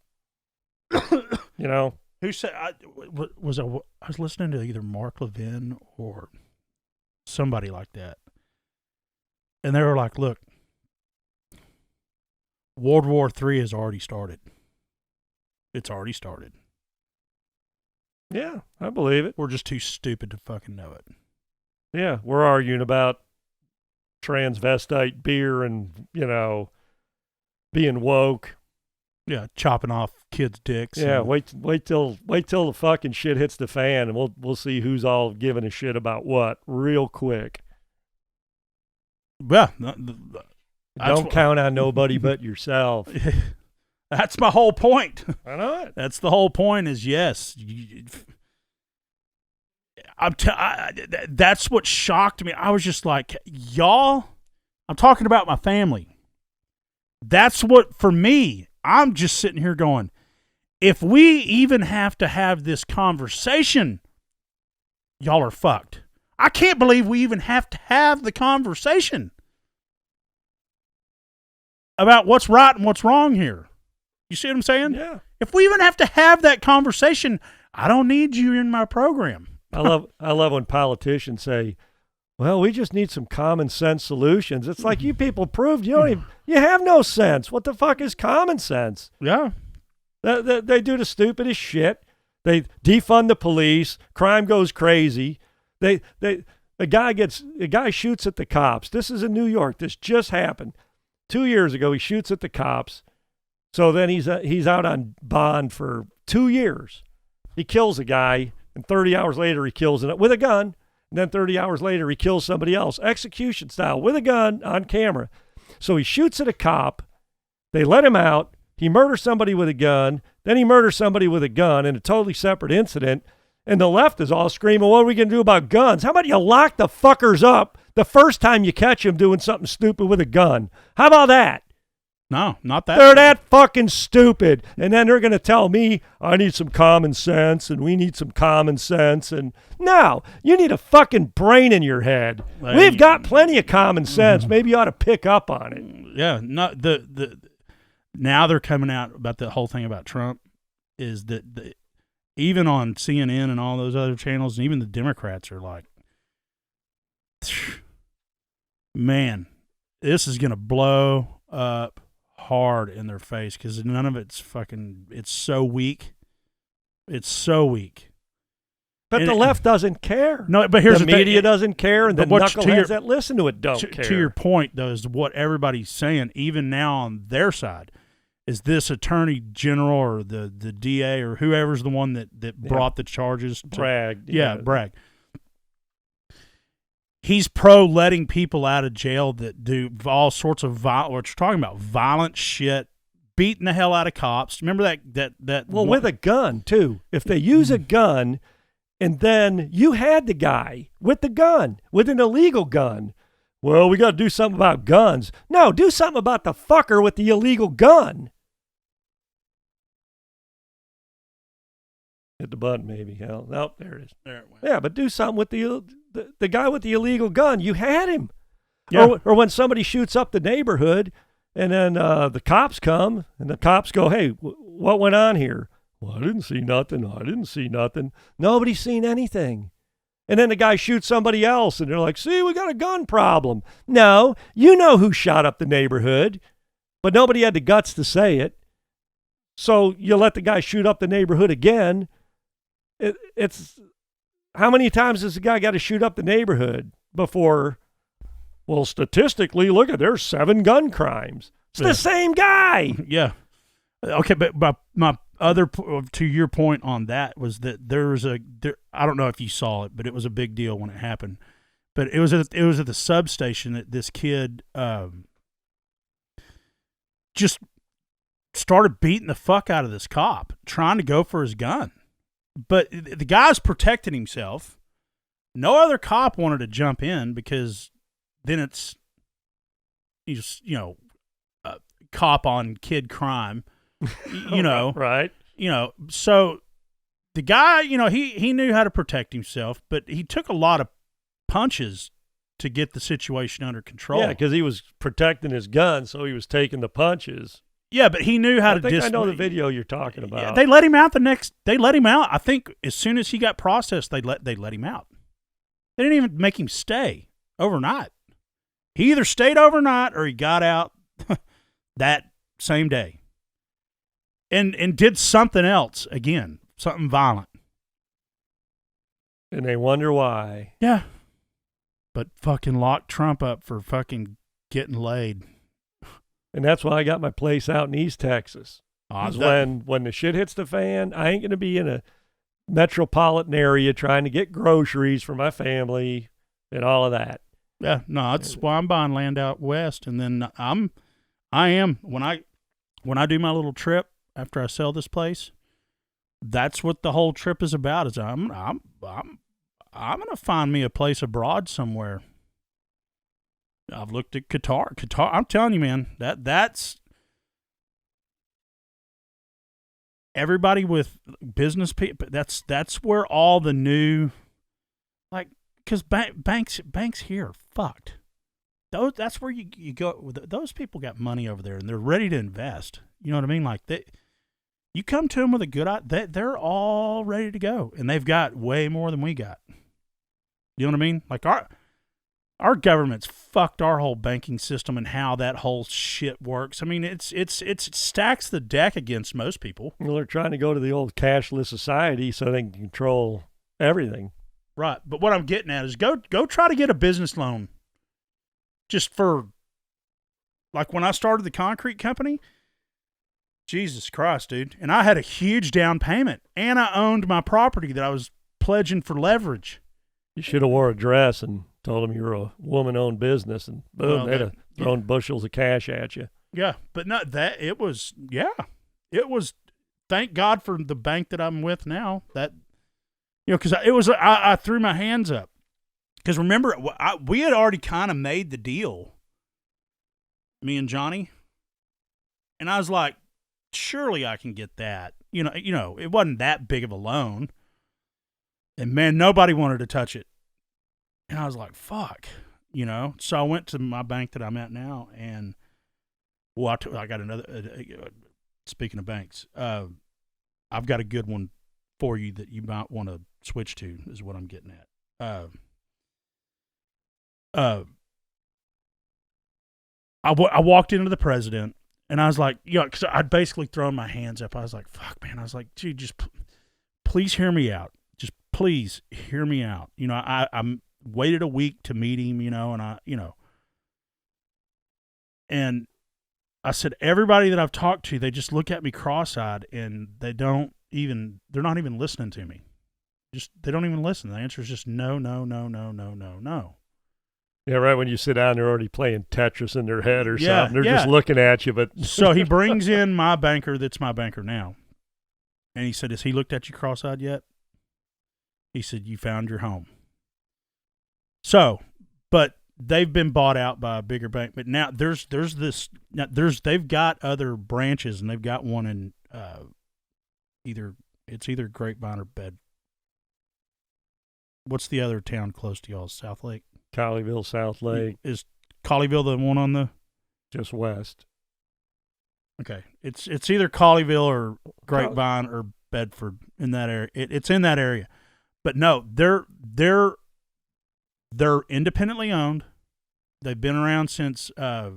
you know. Who said, I was listening to either Mark Levin or somebody like that. And they were like, look, World War III has already started. It's already started. Yeah, I believe it. We're just too stupid to fucking know it. Yeah, we're arguing about transvestite beer and, being woke. Yeah, chopping off kids' dicks. Yeah, wait till the fucking shit hits the fan, and we'll see who's all giving a shit about what real quick. Yeah, don't count on nobody but yourself. That's my whole point. I know it. That's the whole point. Is yes, that's what shocked me. I was just like, y'all. I'm talking about my family. That's what, for me, I'm just sitting here going, if we even have to have this conversation, y'all are fucked. I can't believe we even have to have the conversation about what's right and what's wrong here. You see what I'm saying? Yeah. If we even have to have that conversation, I don't need you in my program. I love when politicians say, well, we just need some common sense solutions. It's like you people proved you have no sense. What the fuck is common sense? Yeah. They do the stupidest shit. They defund the police. Crime goes crazy. A guy shoots at the cops. This is in New York. This just happened 2 years ago. He shoots at the cops. So then he's out on bond for 2 years. He kills a guy, and 30 hours later he kills it with a gun. And then 30 hours later he kills somebody else, execution style, with a gun on camera. So he shoots at a cop. They let him out. He murders somebody with a gun. Then he murders somebody with a gun in a totally separate incident. And the left is all screaming, what are we going to do about guns? How about you lock the fuckers up the first time you catch them doing something stupid with a gun? How about that? No, not that. They're that fucking stupid. And then they're going to tell me, I need some common sense, and we need some common sense. And no, you need a fucking brain in your head. We've got plenty of common sense. Maybe you ought to pick up on it. Yeah, not now they're coming out about the whole thing about Trump is that even on CNN and all those other channels, and even the Democrats are like, man, this is going to blow up hard in their face because none of it's so weak. It's so weak. But the left doesn't care. No, but here's the media doesn't care, and the knuckleheads that listen to it don't care. To your point, though, is what everybody's saying, even now on their side, is this attorney general or the DA or whoever's the one that brought the charges. Bragg. Bragg. He's pro letting people out of jail that do all sorts of what you're talking about, violent shit, beating the hell out of cops. Remember that? Well, with a gun too. If they use a gun, and then you had the guy with the gun, with an illegal gun. Well, we got to do something about guns. No, do something about the fucker with the illegal gun. Hit the button, maybe. Hell, nope, there it is. There it went. Yeah, but do something with the guy with the illegal gun. You had him. Yeah. Or when somebody shoots up the neighborhood, and then the cops come, and the cops go, hey, what went on here? Well, I didn't see nothing. Nobody's seen anything. And then the guy shoots somebody else, and they're like, see, we got a gun problem. No, you know who shot up the neighborhood, but nobody had the guts to say it. So you let the guy shoot up the neighborhood again. It's how many times has the guy got to shoot up the neighborhood before? Well, statistically, look at there's 7 gun crimes. It's the same guy. Yeah. Okay, but my other to your point on that was that I don't know if you saw it, but it was a big deal when it happened. But it was at the substation that this kid just started beating the fuck out of this cop, trying to go for his gun. But the guy's protecting himself. No other cop wanted to jump in because then it's cop on kid crime, right? So the guy, he knew how to protect himself, but he took a lot of punches to get the situation under control. Yeah, because he was protecting his gun, so he was taking the punches. Yeah, but he knew how to. I know the video you're talking about. Yeah, they let him out They let him out. I think as soon as he got processed, they let him out. They didn't even make him stay overnight. He either stayed overnight or he got out that same day. And did something else again, something violent. And they wonder why. Yeah. But fucking locked Trump up for fucking getting laid. And that's why I got my place out in East Texas. When the shit hits the fan, I ain't going to be in a metropolitan area trying to get groceries for my family and all of that. Yeah, no, that's why I'm buying land out west. And then I am when I do my little trip after I sell this place, that's what the whole trip is about. Is I'm gonna find me a place abroad somewhere. I've looked at Qatar. I'm telling you, man, that's everybody with business people, that's where all the new, like, because banks here are fucked. That's where you go. Those people got money over there and they're ready to invest. You know what I mean? Like you come to them with a good idea, they're all ready to go, and they've got way more than we got. You know what I mean? Like our government's fucked our whole banking system and how that whole shit works. I mean, it stacks the deck against most people. Well, they're trying to go to the old cashless society so they can control everything. Right. But what I'm getting at is go try to get a business loan. Just for, like, when I started the concrete company, Jesus Christ, dude. And I had a huge down payment, and I owned my property that I was pledging for leverage. You should have wore a dress and told them you were a woman-owned business, and boom, Well, they'd have thrown bushels of cash at you. Yeah, but not that. It was, thank God for the bank that I'm with now. That, because I threw my hands up. Because remember, we had already kind of made the deal, me and Johnny, and I was like, surely I can get that. It wasn't that big of a loan, and man, nobody wanted to touch it, and I was like, fuck, So I went to my bank that I'm at now, and I got another. Speaking of banks, I've got a good one for you that you might want to switch to. Is what I'm getting at. I walked into the president, and I was like, because I'd basically thrown my hands up. I was like, fuck, man. I was like, dude, just please hear me out. Just please hear me out. I waited a week to meet him, and I said, everybody that I've talked to, they just look at me cross-eyed, and they're not even listening to me. They don't even listen. The answer is just no, no, no, no, no, no, no. Yeah, right. When you sit down, they're already playing Tetris in their head or something. They're just looking at you. But so he brings in my banker that's my banker now. And he said, has he looked at you cross-eyed yet? He said, you found your home. So, but they've been bought out by a bigger bank. But now they've got other branches, and they've got one in either Grapevine or Bed. What's the other town close to y'all? South Lake? Colleyville, South Lake. Is Colleyville the one on the? Just west. Okay. It's either Colleyville or Grapevine or Bedford, in that area. It's in that area. But no, they're independently owned. They've been around since they've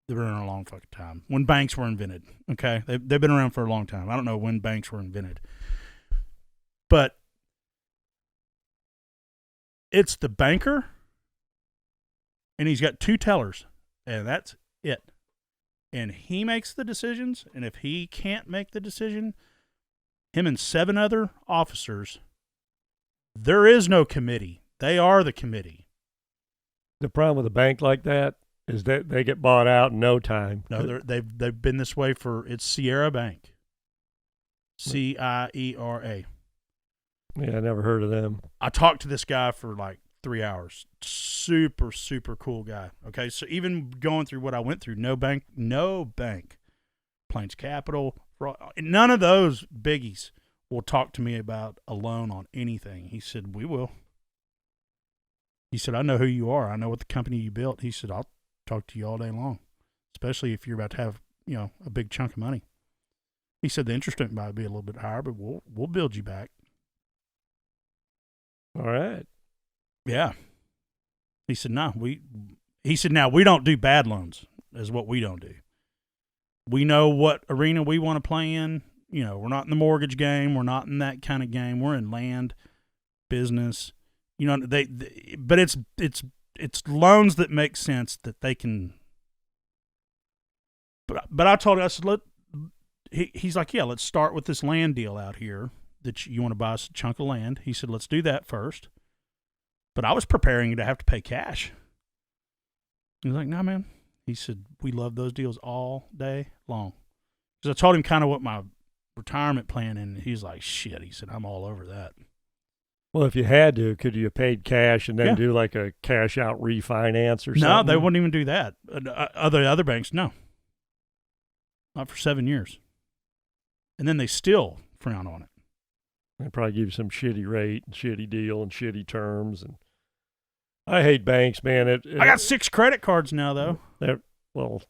been around a long fucking time. When banks were invented, okay? They've been around for a long time. I don't know when banks were invented. But it's the banker, and he's got two tellers, and that's it. And he makes the decisions, and if he can't make the decision, him and 7 other officers, there is no committee. They are the committee. The problem with a bank like that is that they get bought out in no time. No, they've been this way it's Sierra Bank. Ciera. Yeah, I never heard of them. I talked to this guy for like 3 hours. Super, super cool guy. Okay, so even going through what I went through, no bank, Plains Capital, none of those biggies will talk to me about a loan on anything. He said, we will. He said, I know who you are. I know what the company you built. He said, I'll talk to you all day long, especially if you're about to have, a big chunk of money. He said the interest rate might be a little bit higher, but we'll build you back. All right. Yeah. He said, now we don't do bad loans, is what we don't do. We know what arena we want to play in. We're not in the mortgage game. We're not in that kind of game. We're in land, business. But it's loans that make sense that they can. But I told him, I said, he's like, yeah, let's start with this land deal out here that you want to buy us a chunk of land. He said, let's do that first. But I was preparing to have to pay cash. He was like, no, man. He said, we love those deals all day long. Because I told him kind of what my retirement plan, and he's like, shit. He said, I'm all over that. Well, if you had to, could you have paid cash and then Yeah. do like a cash out refinance or No, something? they wouldn't even do that. Other banks, no. Not for 7 years. And then they still frown on it. They'd probably give you some shitty rate and shitty deal and shitty terms. And I hate banks, man. I got 6 credit cards now, though. Well,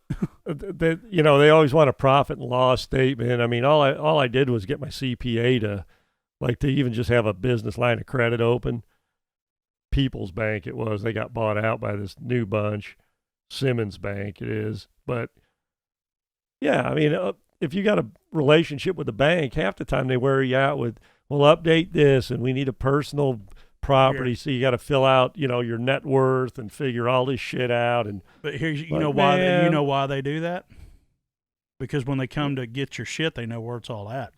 they always want a profit and loss statement. I mean, all I did was get my CPA to even just have a business line of credit open. People's Bank it was. They got bought out by this new bunch. Simmons Bank it is. But yeah, I mean, if you got a relationship with the bank, half the time they wear you out with, well, update this and we need a personal property, so you got to fill out, your net worth and figure all this shit out. And But here's you know why they do that? Because when they come to get your shit, they know where it's all at.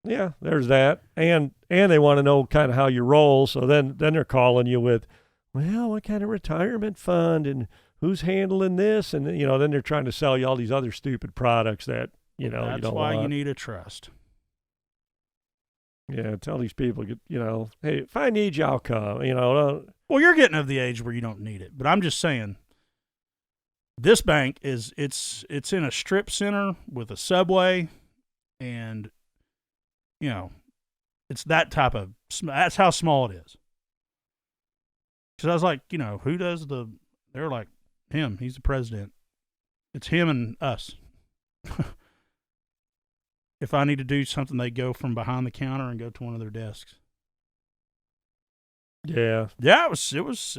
yeah, there's that, and they want to know kind of how you roll. So then they're calling you with, well, what kind of retirement fund and who's handling this, and then they're trying to sell you all these other stupid products that you That's you don't why want. you need a trust. Yeah, tell these people, hey, if I need you, I'll come. Well, you're getting of the age where you don't need it, but I'm just saying. This bank it's in a strip center with a Subway, and it's that's how small it is. Because I was like, who does they're like, him, he's the president. It's him and us. If I need to do something, they go from behind the counter and go to one of their desks. Yeah. Yeah, it was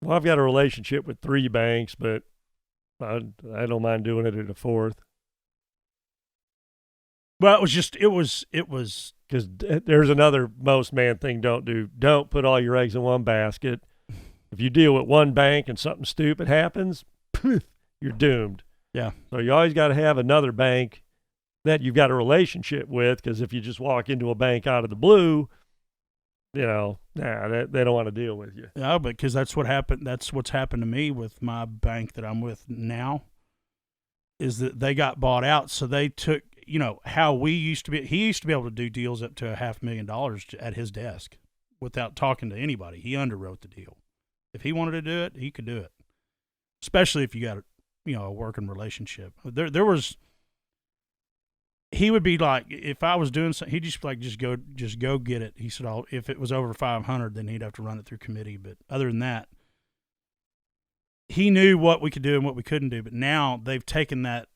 Well, I've got a relationship with 3 banks, but I don't mind doing it at a 4th. well, it was Because there's another most man thing don't do. Don't put all your eggs in one basket. If you deal with one bank and something stupid happens, you're doomed. Yeah. So you always got to have another bank that you've got a relationship with, because if you just walk into a bank out of the blue, they don't want to deal with you. Yeah, because that's what happened. That's what's happened to me with my bank that I'm with now, is that they got bought out. So they took, how we used to be. He used to be able to do deals up to $500,000 at his desk without talking to anybody. He underwrote the deal. If he wanted to do it, he could do it. Especially if you got a working relationship. He would be like, if I was doing something, he'd just be like, just go get it. He said, if it was over 500, then he'd have to run it through committee. But other than that, he knew what we could do and what we couldn't do. But now they've taken that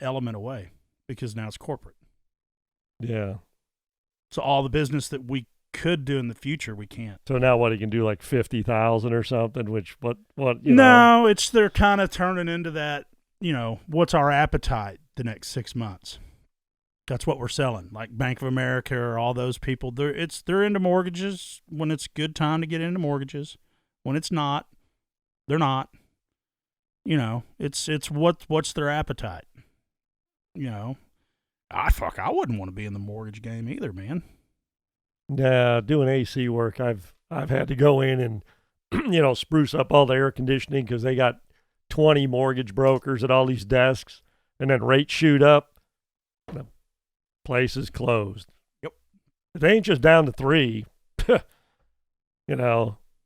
element away because now it's corporate. Yeah. So all the business that we could do in the future, we can't. So now what, he can do like 50,000 or something, which what No, they're kind of turning into that, what's our appetite the next 6 months? That's what we're selling. Like Bank of America or all those people, they're into mortgages when it's a good time to get into mortgages. When it's not, they're not. It's what's their appetite. I wouldn't want to be in the mortgage game either, man. Nah, doing AC work, I've had to go in and spruce up all the air conditioning because they got 20 mortgage brokers at all these desks, and then rates shoot up. The place is closed. Yep. If they ain't just down to 3,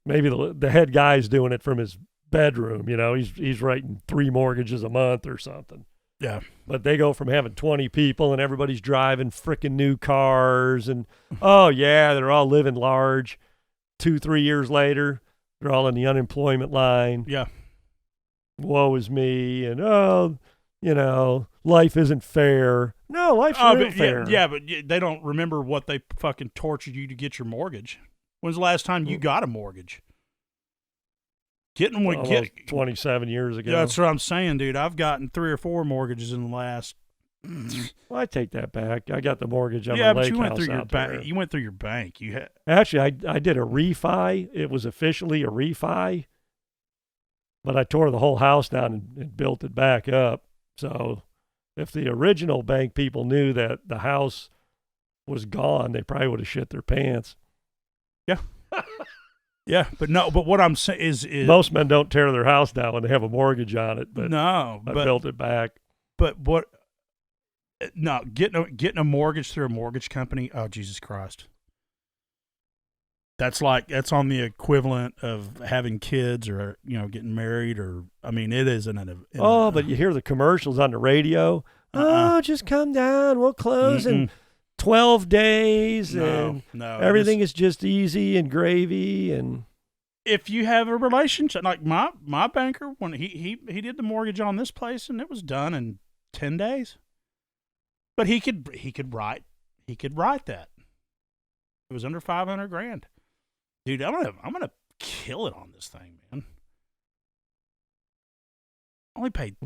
maybe the head guy's doing it from his bedroom. He's writing 3 mortgages a month or something. Yeah. But they go from having 20 people and everybody's driving freaking new cars and, oh, yeah, they're all living large. 2-3 years later, they're all in the unemployment line. Yeah. Woe is me. And, life isn't fair. No, life's real fair. Yeah, but they don't remember what they fucking tortured you to get your mortgage. When's the last time you got a mortgage? Almost 27 years ago. Yeah, that's what I'm saying, dude. I've gotten 3 or 4 mortgages in the last. Well, I take that back. I got the mortgage on yeah, the but lake you went house through your out there. bank. You went through your bank. You had Actually, I did a refi. It was officially a refi, but I tore the whole house down and built it back up. So if the original bank people knew that the house was gone, they probably would have shit their pants. Yeah. Yeah, but what I'm saying is most men don't tear their house down when they have a mortgage on it. But I built it back. But getting a mortgage through a mortgage company? Oh, Jesus Christ! That's on the equivalent of having kids or getting married or I mean it is but you hear the commercials on the radio. Oh, just come down. We'll close in 12 days and everything is just easy and gravy. And if you have a relationship like my banker, when he did the mortgage on this place and it was done in 10 days, but he could write that. It was under $500,000. Dude, I'm gonna kill it on this thing, man. Only paid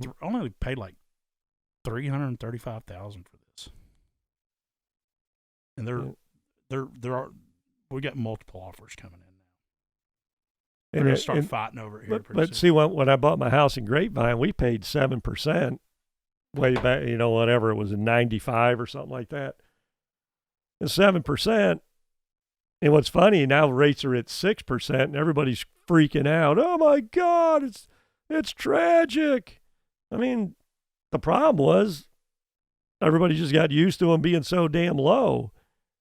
like $335,000 for this, and we got multiple offers coming in now. We're gonna start fighting over it here. But see, when I bought my house in Grapevine, we paid 7% way back. Whatever it was in '95 or something like that. And 7%. And what's funny, now rates are at 6%, and everybody's freaking out. Oh my God, it's tragic. I mean, the problem was everybody just got used to them being so damn low.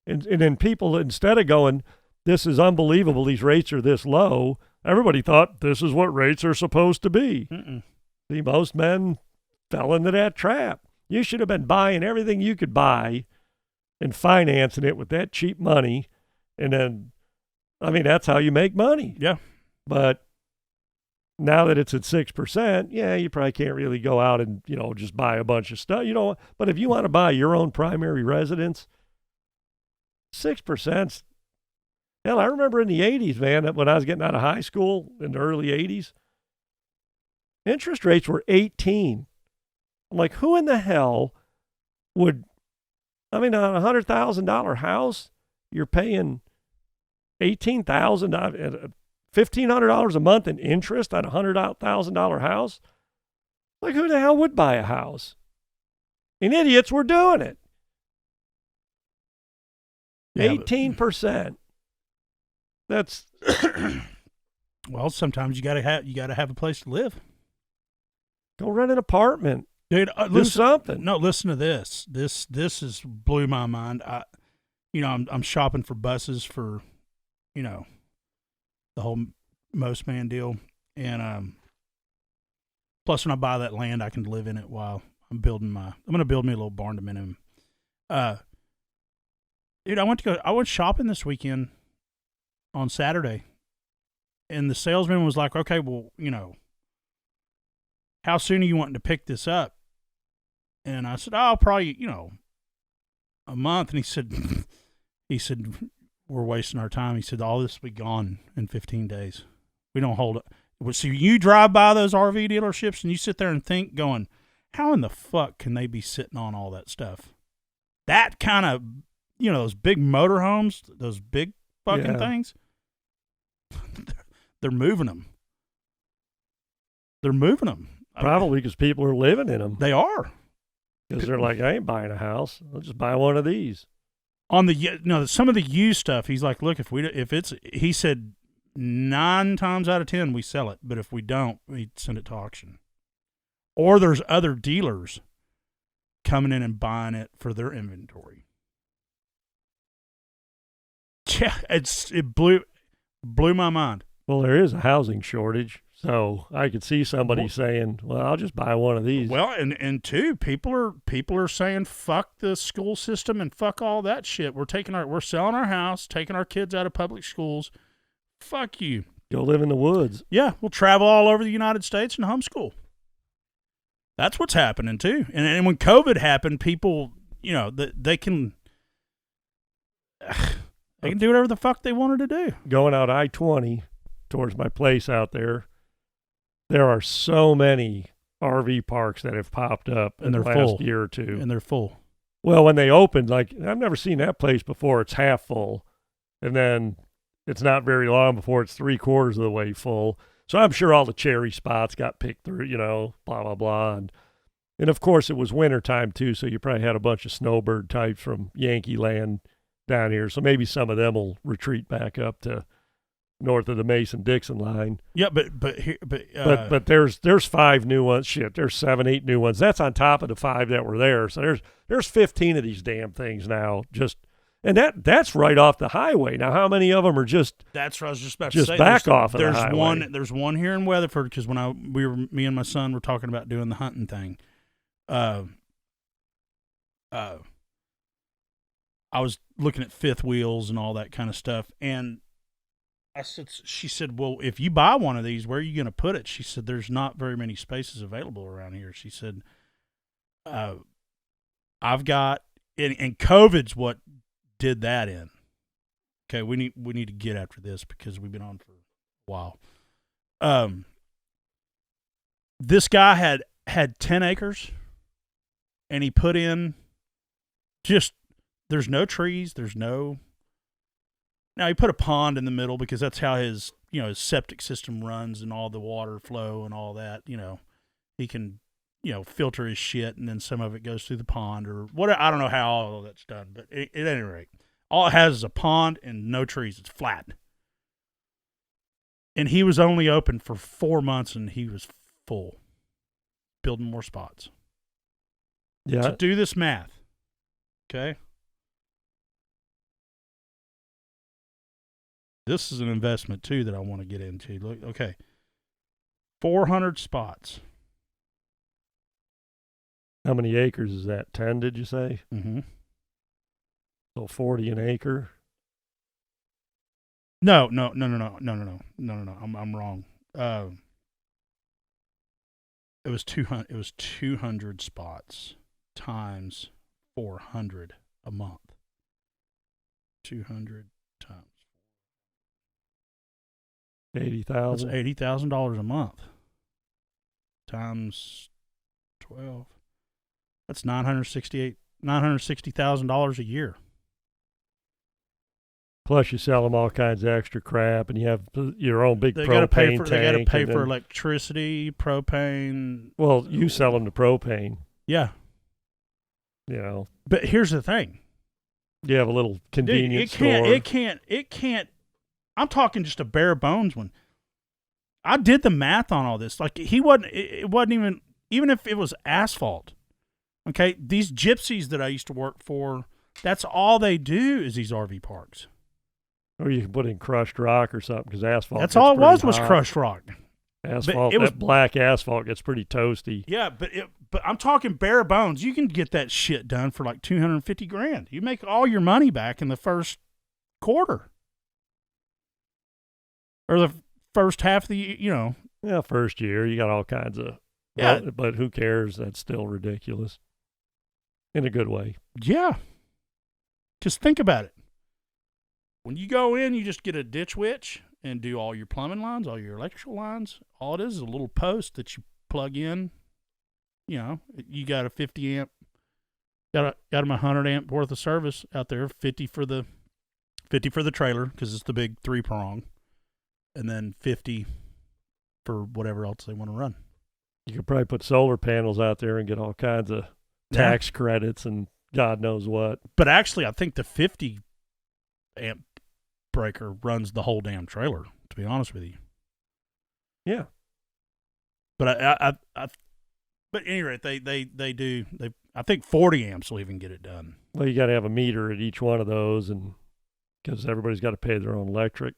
And then people, instead of going, this is unbelievable, these rates are this low, everybody thought this is what rates are supposed to be. See, most men fell into that trap. You should have been buying everything you could buy and financing it with that cheap money. And then, I mean, that's how you make money. Yeah. But now that it's at 6%, you probably can't really go out and, just buy a bunch of stuff. But if you want to buy your own primary residence, 6%. Hell, I remember in the 80s, man, when I was getting out of high school in the early 80s, interest rates were 18. I'm like, who in the hell would, on a $100,000 house, you're paying $18,000, $1,500 a month in interest on a $100,000 house. Like, who the hell would buy a house? And idiots were doing it. 18%. That's well, sometimes you gotta have a place to live. Go rent an apartment, dude. Do something. No, listen to this. This is blew my mind. I'm shopping for buses for, the whole Most Man deal, and plus when I buy that land, I can live in it while I'm going to build me a little barn dominium. Dude, I went shopping this weekend on Saturday, and the salesman was like, "Okay, well, how soon are you wanting to pick this up?" And I said, "Oh, probably, a month." And he said, "We're wasting our time." He said, "All this will be gone in 15 days. We don't hold it." So you drive by those RV dealerships and you sit there and think, going, how in the fuck can they be sitting on all that stuff? That kind of, those big motorhomes, those big fucking things, they're moving them. They're moving them. Probably because people are living in them. They are. Because they're like, I ain't buying a house. I'll just buy one of these. On some of the used stuff, he's like, look, he said 9 times out of 10 we sell it, but if we don't, we send it to auction. Or there's other dealers coming in and buying it for their inventory. Yeah, it blew my mind. Well, there is a housing shortage, so I could see somebody saying, "Well, I'll just buy one of these." Well, and two, people are saying, "Fuck the school system and fuck all that shit. We're selling our house, taking our kids out of public schools. Fuck you. Go live in the woods." Yeah, we'll travel all over the United States and homeschool. That's what's happening too. And when COVID happened, people, they can do whatever the fuck they wanted to do. Going out I-20 towards my place out there, there are so many RV parks that have popped up in the last year or two. And they're full. Well, when they opened, like, I've never seen that place before. It's half full. And then it's not very long before it's 3/4 of the way full. So I'm sure all the cherry spots got picked through, blah, blah, blah. And of course, it was wintertime too, so you probably had a bunch of snowbird types from Yankee Land down here. So maybe some of them will retreat back up to north of the Mason-Dixon line. Yeah, but there's 5 new ones. Shit, there's 7, 8 new ones. That's on top of the 5 that were there. So there's 15 of these damn things now. And that's right off the highway. Now, how many of them are just That's what I was just about just to say. back off of the there's highway? There's one here in Weatherford because when me and my son were talking about doing the hunting thing. I was looking at fifth wheels and all that kind of stuff, and she said, well, if you buy one of these, where are you going to put it? She said, there's not very many spaces available around here. She said, I've got, and COVID's what did that in. Okay, we need to get after this because we've been on for a while. This guy had 10 acres, and he put in just, there's no trees, now he put a pond in the middle because that's how his septic system runs and all the water flow and all that. He can, filter his shit, and then some of it goes through the pond or whatever. I don't know how all of that's done, but at any rate, all it has is a pond and no trees. It's flat. And he was only open for 4 months, and he was full, building more spots. Yeah. So do this math, okay? This is an investment, too, that I want to get into. Look, okay. 400 spots. How many acres is that? 10, did you say? Mm-hmm. So 40 an acre? No. I'm wrong. It was 200. It was 200 spots times 400 a month. 200 times. That's $80,000. $80,000 a month. Times 12. That's $960,000 a year. Plus, you sell them all kinds of extra crap, and you have your own big propane tank. They got to pay for electricity, propane. Well, you sell them the propane. Yeah. But here's the thing. You have a little convenience store. It can't. I'm talking just a bare bones one. I did the math on all this. Like, it wasn't even if it was asphalt. Okay, these gypsies that I used to work for, that's all they do is these RV parks. Or you can put in crushed rock or something because asphalt. That's all it was crushed rock. Asphalt. That black asphalt gets pretty toasty. Yeah, but I'm talking bare bones. You can get that shit done for like $250,000. You make all your money back in the first quarter, or the first half of the year. Yeah, first year you got all kinds of. Yeah, but who cares? That's still ridiculous. In a good way. Yeah. Just think about it. When you go in, you just get a ditch witch and do all your plumbing lines, all your electrical lines. All it is a little post that you plug in. You got a 50 amp, got a 100 amp worth of service out there, 50 for the trailer because it's the big 3-prong, and then 50 for whatever else they want to run. You could probably put solar panels out there and get all kinds of tax credits and God knows what. But actually, I think the 50 amp breaker runs the whole damn trailer, to be honest with you. Yeah. But but at any rate, they do. I think 40 amps will even get it done. Well, you got to have a meter at each one of those, and because everybody's got to pay their own electric.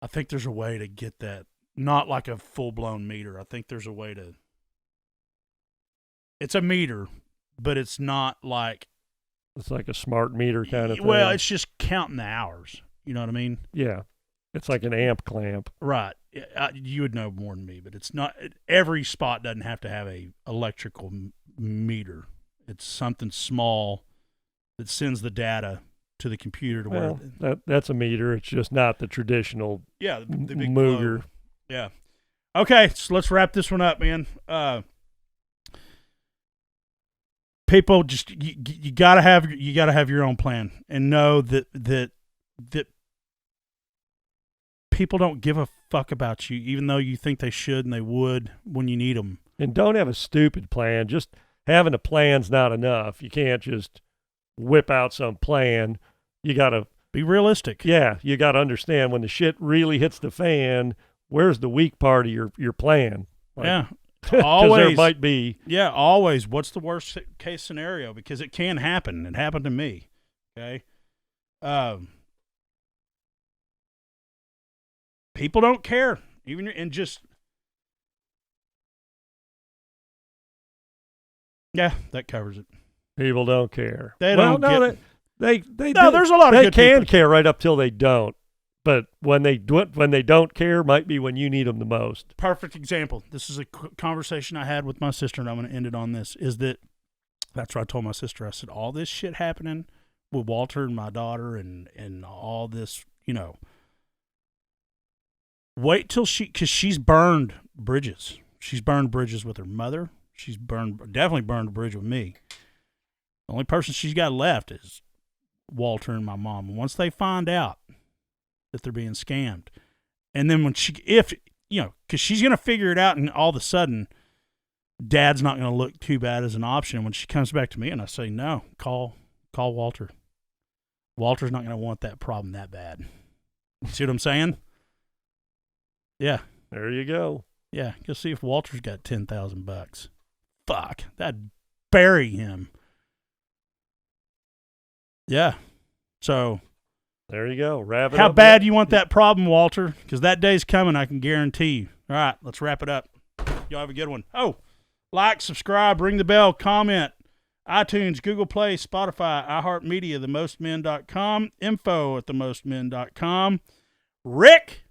I think there's a way to get that, not like a full-blown meter. I think there's a way to. It's a meter, but it's not like. It's like a smart meter kind of thing. Well, it's just counting the hours. You know what I mean? Yeah. It's like an amp clamp. Right. You would know more than me, but it's not. Every spot doesn't have to have a electrical meter. It's something small that sends the data to the computer to where. That's a meter. It's just not the traditional. Yeah, the big Mooger. globe. Yeah. Okay, so let's wrap this one up, man. People, just you gotta have your own plan, and know that people don't give a fuck about you, even though you think they should and they would when you need them. And don't have a stupid plan. Just having a plan's not enough. You can't just whip out some plan. You gotta be realistic. Yeah, you gotta understand when the shit really hits the fan. Where's the weak part of your plan? Yeah. Always. There might be. Yeah, always. What's the worst case scenario? Because it can happen. It happened to me. Okay. People don't care. Even and just yeah, that covers it. People don't care. They well, don't no, get- they No, there's a lot of they good can people. care right up till they don't. But when they don't care, might be when you need them the most. Perfect example. This is a conversation I had with my sister, and I'm going to end it on this. Is that's what I told my sister. I said, all this shit happening with Walter and my daughter and all this, you know, wait till because she's burned bridges. She's burned bridges with her mother. She's definitely burned a bridge with me. The only person she's got left is Walter and my mom. And once they find out that they're being scammed, and then when because she's going to figure it out, and all of a sudden, Dad's not going to look too bad as an option. And when she comes back to me and I say, no, call Walter. Walter's not going to want that problem that bad. See what I'm saying? Yeah. There you go. Yeah. Go see if Walter's got $10,000. Fuck. That'd bury him. Yeah. So. There you go. Wrap it How up. bad you want that problem, Walter? Because that day's coming, I can guarantee you. All right, let's wrap it up. Y'all have a good one. Oh, like, subscribe, ring the bell, comment. iTunes, Google Play, Spotify, iHeartMedia, themostmen.com, info@themostmen.com. Rick,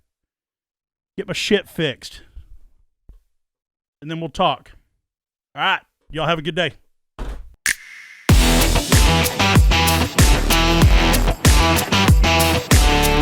get my shit fixed. And then we'll talk. All right, y'all have a good day.